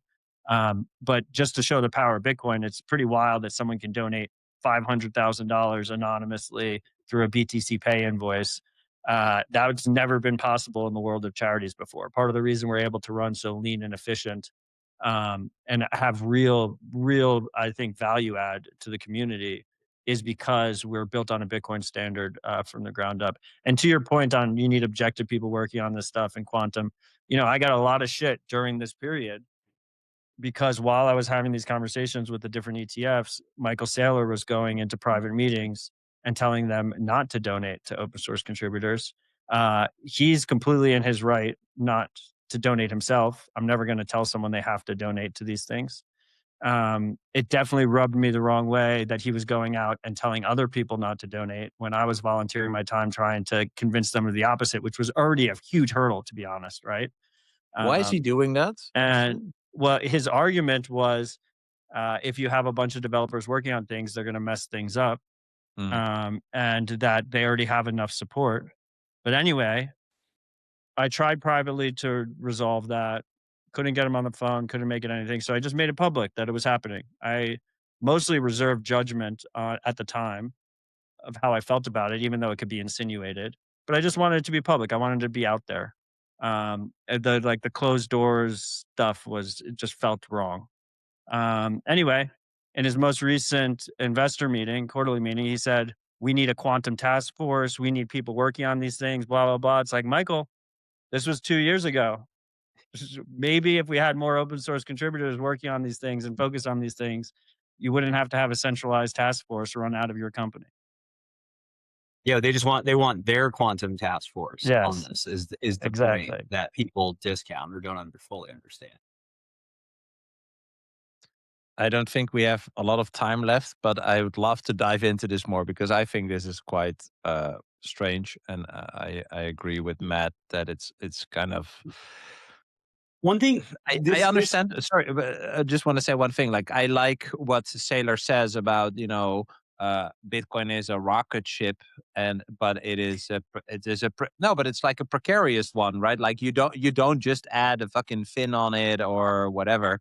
[SPEAKER 2] But just to show the power of Bitcoin, it's pretty wild that someone can donate $500,000 anonymously through a BTC Pay invoice. That's never been possible in the world of charities before. Part of the reason we're able to run so lean and efficient, and have real, I think, value add to the community is because we're built on a Bitcoin standard from the ground up. And to your point on you need objective people working on this stuff in quantum, I got a lot of shit during this period because while I was having these conversations with the different ETFs, Michael Saylor was going into private meetings and telling them not to donate to open source contributors. He's completely in his right not to donate himself. I'm never going to tell someone they have to donate to these things. It definitely rubbed me the wrong way that he was going out and telling other people not to donate when I was volunteering my time trying to convince them of the opposite, which was already a huge hurdle, to be honest, right?
[SPEAKER 1] Why is he doing that?
[SPEAKER 2] And well, his argument was if you have a bunch of developers working on things, they're going to mess things up, and that they already have enough support. But anyway, I tried privately to resolve that. Couldn't get him on the phone, couldn't make it anything. So I just made it public that it was happening. I mostly reserved judgment at the time of how I felt about it, even though it could be insinuated. But I just wanted it to be public. I wanted it to be out there. And the closed doors stuff it just felt wrong. Anyway, in his most recent investor meeting, quarterly meeting, he said, we need a quantum task force. We need people working on these things, blah, blah, blah. It's like, Michael, this was 2 years ago. Maybe if we had more open source contributors working on these things and focus on these things, you wouldn't have to have a centralized task force run out of your company.
[SPEAKER 3] Yeah, they want their quantum task force on this is the
[SPEAKER 2] exactly
[SPEAKER 3] point that people discount or don't fully understand.
[SPEAKER 1] I don't think we have a lot of time left, but I would love to dive into this more because I think this is quite strange, and I agree with Matt that it's kind of
[SPEAKER 3] one thing.
[SPEAKER 1] I understand. Sorry, but I just want to say one thing. Like I like what Saylor says about Bitcoin is a rocket ship, but but it's like a precarious one, right? Like you don't just add a fucking fin on it or whatever.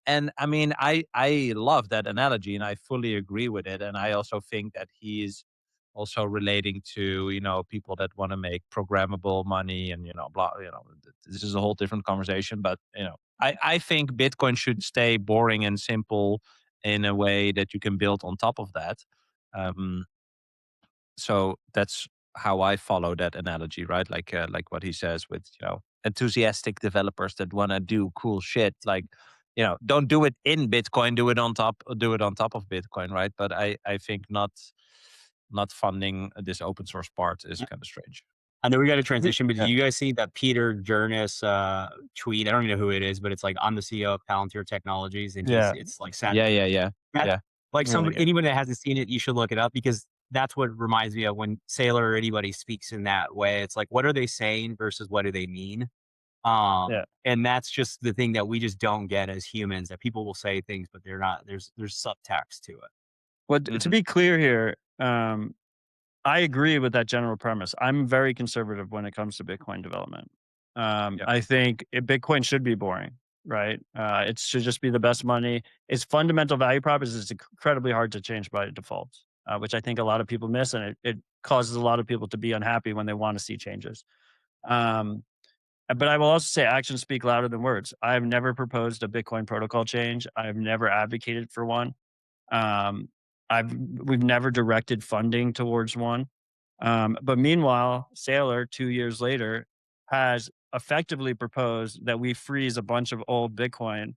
[SPEAKER 1] And I mean, I love that analogy, and I fully agree with it. And I also think that he's also relating to people that want to make programmable money and blah. This is a whole different conversation. But I think Bitcoin should stay boring and simple in a way that you can build on top of that. So that's how I follow that analogy, right? Like what he says with enthusiastic developers that want to do cool shit. Like don't do it in Bitcoin, do it on top of Bitcoin, right? But I think not funding this open source part is kind of strange.
[SPEAKER 3] I know we got to transition, but did you guys see that Peter Jurnis tweet? I don't even know who it is, but it's like, I'm the CEO of Palantir Technologies, and it's like sad.
[SPEAKER 1] Yeah.
[SPEAKER 3] Like anyone that hasn't seen it, you should look it up because that's what reminds me of when Saylor or anybody speaks in that way. It's like, what are they saying versus what do they mean? And that's just the thing that we just don't get as humans, that people will say things, but they're not, there's subtext to it.
[SPEAKER 2] Well, to be clear here, I agree with that general premise. I'm very conservative when it comes to Bitcoin development. I think Bitcoin should be boring, right? It should just be the best money. Its fundamental value prop is incredibly hard to change by default, which I think a lot of people miss, and it causes a lot of people to be unhappy when they want to see changes. But I will also say actions speak louder than words. I have never proposed a Bitcoin protocol change. I've never advocated for one. We've never directed funding towards one. But meanwhile, Saylor 2 years later has effectively proposed that we freeze a bunch of old Bitcoin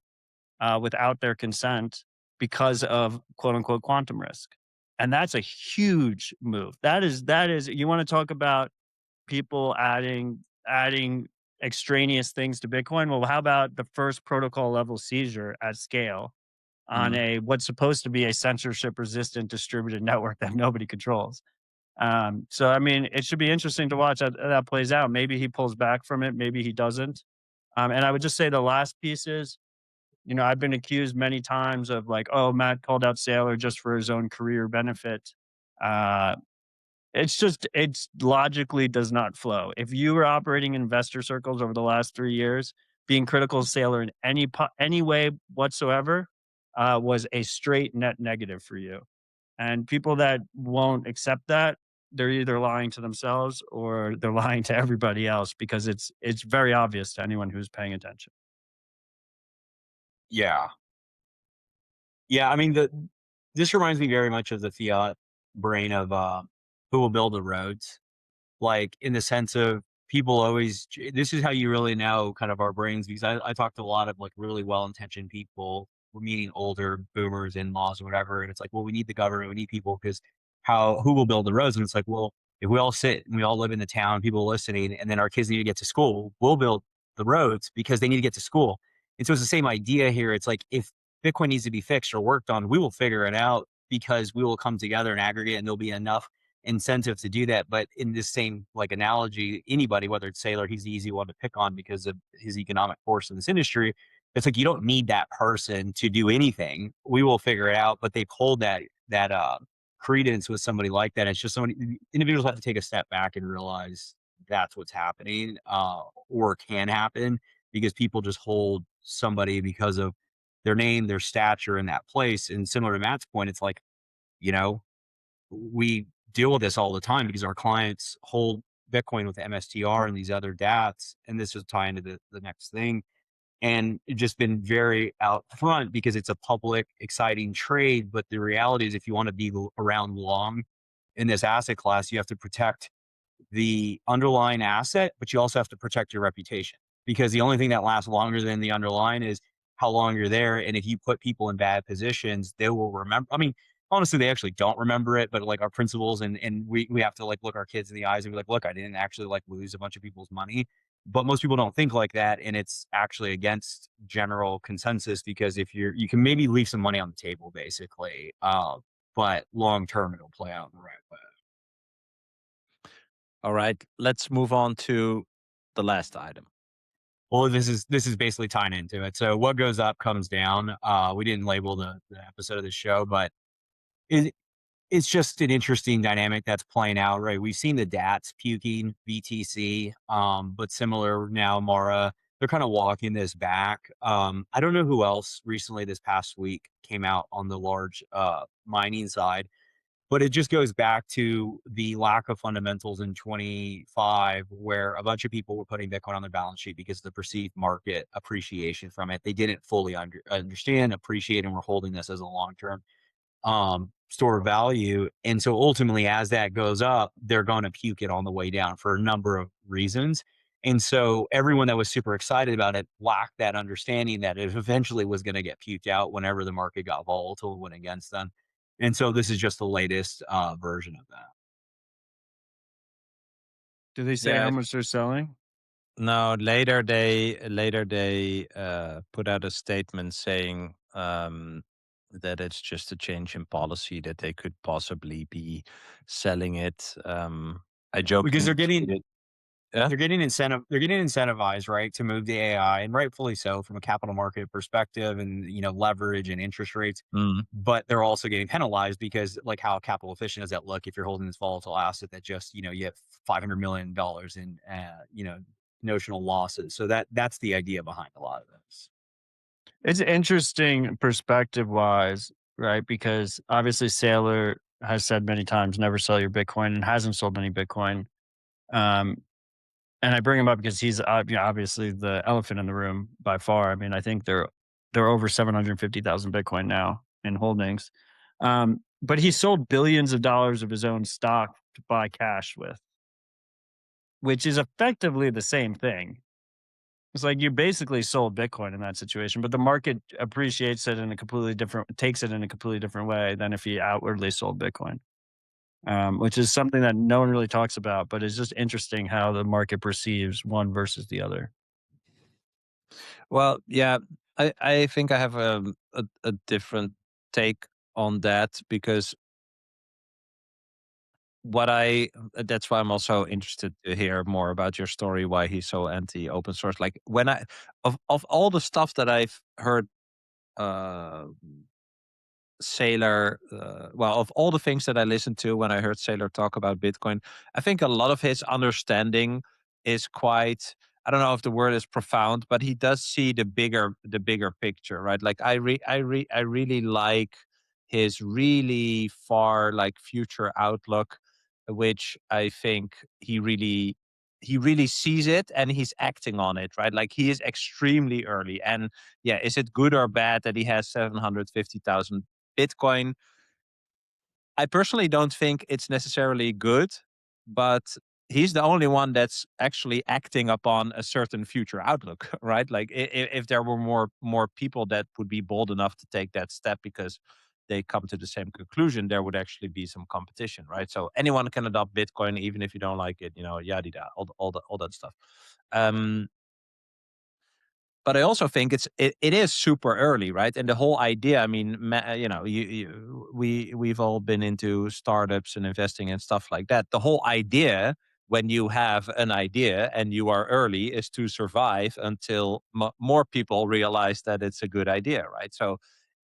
[SPEAKER 2] without their consent because of quote unquote quantum risk. And that's a huge move. That is, you want to talk about people adding extraneous things to Bitcoin? Well, how about the first protocol level seizure at scale on what's supposed to be a censorship resistant distributed network that nobody controls? So, I mean, it should be interesting to watch how that plays out. Maybe he pulls back from it. Maybe he doesn't. And I would just say the last piece is, I've been accused many times of like, oh, Matt called out Saylor just for his own career benefit. Uh, it's logically does not flow. If you were operating in investor circles over the last 3 years, being critical of Saylor in any way whatsoever was a straight net negative for you. And people that won't accept that, they're either lying to themselves or they're lying to everybody else because it's very obvious to anyone who's paying attention.
[SPEAKER 3] Yeah. Yeah. I mean, this reminds me very much of the fiat brain of who will build the roads. Like in the sense of people always, this is how you really know kind of our brains, because I talked to a lot of like really well-intentioned people. We're meeting older boomers, in-laws, or whatever. And it's like, well, we need the government, we need people, because who will build the roads? And it's like, well, if we all sit and we all live in the town, people listening, and then our kids need to get to school, we'll build the roads because they need to get to school. And so it's the same idea here. It's like, if Bitcoin needs to be fixed or worked on, we will figure it out because we will come together and aggregate, and there'll be enough incentive to do that. But in this same like analogy, anybody, whether it's Saylor, he's the easy one to pick on because of his economic force in this industry. It's like, you don't need that person to do anything. We will figure it out. But they hold that credence with somebody like that. It's just somebody, individuals have to take a step back and realize that's what's happening, or can happen, because people just hold somebody because of their name, their stature in that place. And similar to Matt's point, it's like, you know, we deal with this all the time because our clients hold Bitcoin with MSTR and these other DATs. And this will tie into the next thing. And it's just been very out front because it's a public, exciting trade. But the reality is, if you want to be around long in this asset class, you have to protect the underlying asset, but you also have to protect your reputation, because the only thing that lasts longer than the underlying is how long you're there. And if you put people in bad positions, they will remember. I mean, honestly, they actually don't remember it, but like our principals, and we have to like look our kids in the eyes and be like, look, I didn't actually like lose a bunch of people's money. But most people don't think like that. And it's actually against general consensus, because if you can maybe leave some money on the table, basically. But long term, it'll play out in the right way.
[SPEAKER 1] All right, let's move on to the last item.
[SPEAKER 3] Well, this is basically tying into it. So what goes up comes down. We didn't label the episode of the show, but it's just an interesting dynamic that's playing out, right? We've seen the DATs, Puking, BTC, but similar now, Mara, they're kind of walking this back. I don't know who else recently this past week came out on the large mining side, but it just goes back to the lack of fundamentals in 25, where a bunch of people were putting Bitcoin on their balance sheet because of the perceived market appreciation from it. They didn't fully understand, appreciate, and were holding this as a long-term store of value. And so ultimately, as that goes up, they're going to puke it on the way down for a number of reasons. And so everyone that was super excited about it lacked that understanding that it eventually was going to get puked out whenever the market got volatile, went against them. And so this is just the latest version of that.
[SPEAKER 2] Do they say
[SPEAKER 1] Yeah.
[SPEAKER 2] how much they're selling?
[SPEAKER 1] No, later they put out a statement saying that it's just a change in policy, that they could possibly be selling it. I joke
[SPEAKER 3] Because they're getting
[SPEAKER 1] Yeah.
[SPEAKER 3] they're getting incentivized, right, to move to AI, and rightfully so from a capital market perspective, and leverage and interest rates. But they're also getting penalized because, like, how capital efficient does that look if you're holding this volatile asset that just you have $500 million in notional losses? So that's the idea behind a lot of this.
[SPEAKER 2] It's interesting perspective wise, right? Because obviously Saylor has said many times, never sell your Bitcoin, and hasn't sold any Bitcoin. Um, and I bring him up because he's obviously the elephant in the room by far. I mean, I think they're over 750,000 Bitcoin now in holdings. But he sold billions of dollars of his own stock to buy cash with, which is effectively the same thing. It's like you basically sold Bitcoin in that situation, but the market appreciates it takes it in a completely different way than if he outwardly sold Bitcoin, which is something that no one really talks about, but it's just interesting how the market perceives one versus the other.
[SPEAKER 1] Well, yeah, I think I have a different take on that, because that's why I'm also interested to hear more about your story, why he's so anti open source. Like when of all the stuff that I've heard, uh, Saylor, well, of all the things that I listened to when I heard Saylor talk about Bitcoin, I think a lot of his understanding is quite, I don't know if the word is profound, but he does see the bigger picture, right? Like I really like his really far like future outlook, which I think he really sees it and he's acting on it, right? Like he is extremely early. And yeah, is it good or bad that he has 750,000 Bitcoin? I personally don't think it's necessarily good, but he's the only one that's actually acting upon a certain future outlook, right? Like if there were more people that would be bold enough to take that step because they come to the same conclusion, there would actually be some competition, right? So anyone can adopt Bitcoin, even if you don't like it, yada yada, all that stuff. But I also think it is super early, right? And the whole idea, I mean, we've all been into startups and investing and stuff like that. The whole idea, when you have an idea and you are early, is to survive until more people realize that it's a good idea, right? So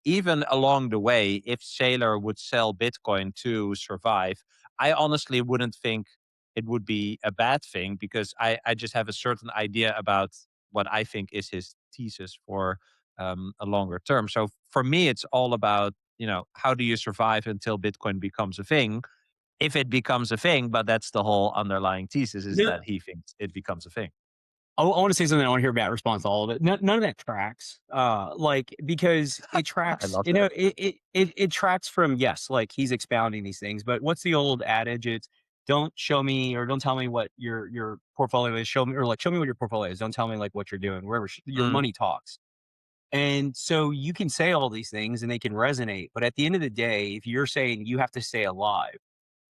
[SPEAKER 1] even along the way, if Saylor would sell Bitcoin to survive, I honestly wouldn't think it would be a bad thing, because I just have a certain idea about what I think is his thesis for a longer term. So for me, it's all about, how do you survive until Bitcoin becomes a thing? If it becomes a thing, but that's the whole underlying thesis, is that he thinks it becomes a thing.
[SPEAKER 3] I want to say something. I want to hear Matt's response to all of it. None of that tracks. Because it tracks,
[SPEAKER 1] I love that.
[SPEAKER 3] it tracks from, yes, like he's expounding these things, but what's the old adage? It's don't show me or don't tell me what your portfolio is. Show me what your portfolio is. Don't tell me like what you're doing, wherever your money talks. And so you can say all these things and they can resonate. But at the end of the day, if you're saying you have to stay alive,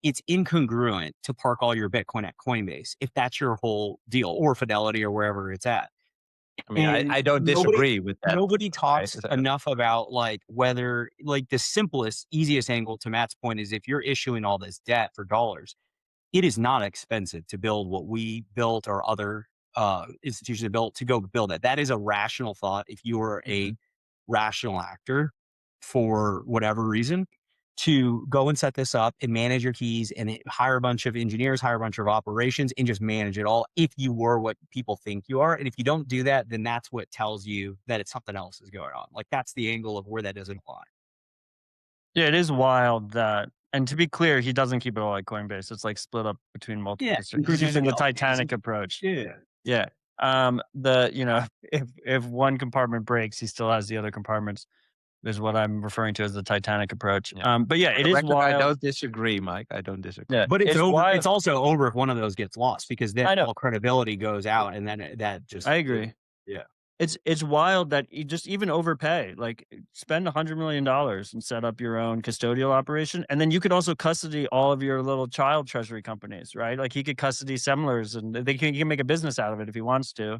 [SPEAKER 3] it's incongruent to park all your Bitcoin at Coinbase if that's your whole deal, or Fidelity, or wherever it's at.
[SPEAKER 1] I mean, I don't disagree with that.
[SPEAKER 3] Nobody talks
[SPEAKER 1] right?
[SPEAKER 3] enough about like whether, like, the simplest, easiest angle to Matt's point is if you're issuing all this debt for dollars, it is not expensive to build what we built or other institutions built to go build it. That is a rational thought. If you are a rational actor for whatever reason, to go and set this up and manage your keys and hire a bunch of engineers, hire a bunch of operations, and just manage it all. If you were what people think you are, and if you don't do that, then that's what tells you that it's something else is going on. Like that's the angle of where that doesn't apply.
[SPEAKER 2] Yeah, it is wild that, and to be clear, he doesn't keep it all at Coinbase. It's like split up between multiple.
[SPEAKER 3] Yeah,
[SPEAKER 2] He's using the Titanic approach.
[SPEAKER 3] Yeah.
[SPEAKER 2] Yeah. If one compartment breaks, he still has the other compartments, is what I'm referring to as the Titanic approach.
[SPEAKER 1] Yeah.
[SPEAKER 2] But yeah, it is
[SPEAKER 1] Record,
[SPEAKER 2] wild.
[SPEAKER 1] I don't disagree, Mike. I don't disagree.
[SPEAKER 2] Yeah,
[SPEAKER 3] But it's over.
[SPEAKER 2] wild.
[SPEAKER 3] It's also over if one of those gets lost, because then
[SPEAKER 2] I know.
[SPEAKER 3] all credibility goes out, and then that just.
[SPEAKER 2] I agree.
[SPEAKER 3] Yeah.
[SPEAKER 2] It's wild that you just even overpay, like spend $100 million and set up your own custodial operation. And then you could also custody all of your little child treasury companies, right? Like he could custody Semlers and he can make a business out of it if he wants to.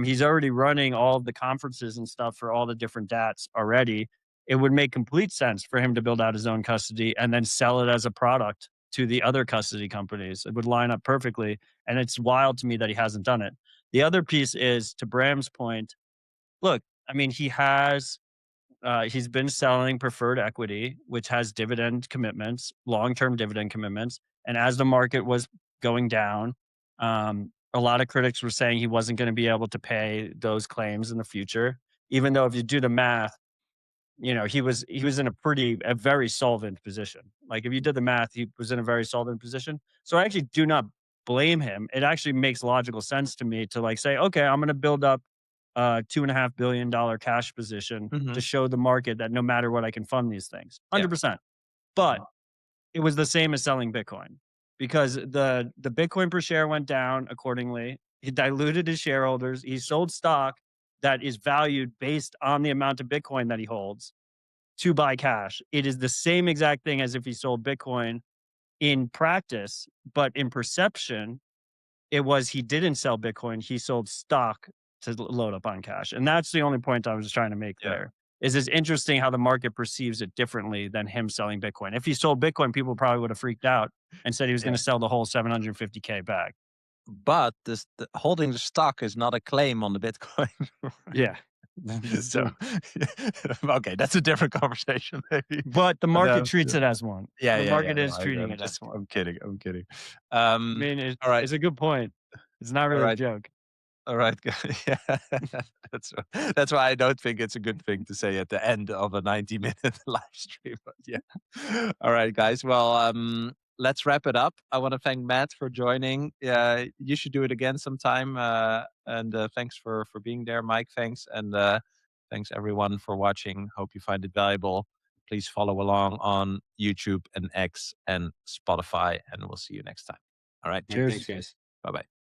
[SPEAKER 2] He's already running all of the conferences and stuff for all the different DATs already. It would make complete sense for him to build out his own custody and then sell it as a product to the other custody companies. It would line up perfectly. And it's wild to me that he hasn't done it. The other piece is, to Bram's point, look, I mean, he's been selling preferred equity, which has dividend commitments, long-term dividend commitments. And as the market was going down, a lot of critics were saying he wasn't going to be able to pay those claims in the future, even though if you do the math, he was in a very solvent position. Like if you did the math, he was in a very solvent position. So I actually do not blame him. It actually makes logical sense to me to like say, okay, I'm going to build up a $2.5 billion cash position to show the market that no matter what, I can fund these things 100%. But it was the same as selling Bitcoin, because the Bitcoin per share went down accordingly. He diluted his shareholders. He sold stock that is valued based on the amount of Bitcoin that he holds to buy cash. It is the same exact thing as if he sold Bitcoin in practice, but in perception, it was he didn't sell Bitcoin. He sold stock to load up on cash. And that's the only point I was trying to make there. is it's interesting how the market perceives it differently than him selling Bitcoin. If he sold Bitcoin, people probably would have freaked out and said he was going to sell the whole 750K back.
[SPEAKER 1] But holding the stock is not a claim on the Bitcoin.
[SPEAKER 2] Yeah.
[SPEAKER 1] So, okay, that's a different conversation, maybe.
[SPEAKER 2] But the market treats it as one.
[SPEAKER 1] Yeah,
[SPEAKER 2] the market is
[SPEAKER 1] no,
[SPEAKER 2] treating it as one.
[SPEAKER 1] I'm kidding.
[SPEAKER 2] I mean,
[SPEAKER 1] all right.
[SPEAKER 2] it's a good point. It's not really a joke.
[SPEAKER 1] All right, yeah, that's why I don't think it's a good thing to say at the end of a 90-minute live stream. But yeah, all right, guys. Well, let's wrap it up. I want to thank Matt for joining. You should do it again sometime. And thanks for being there, Mike. Thanks, and thanks everyone for watching. Hope you find it valuable. Please follow along on YouTube and X and Spotify, and we'll see you next time. All right,
[SPEAKER 2] Cheers.
[SPEAKER 3] Thanks, guys.
[SPEAKER 1] Bye bye.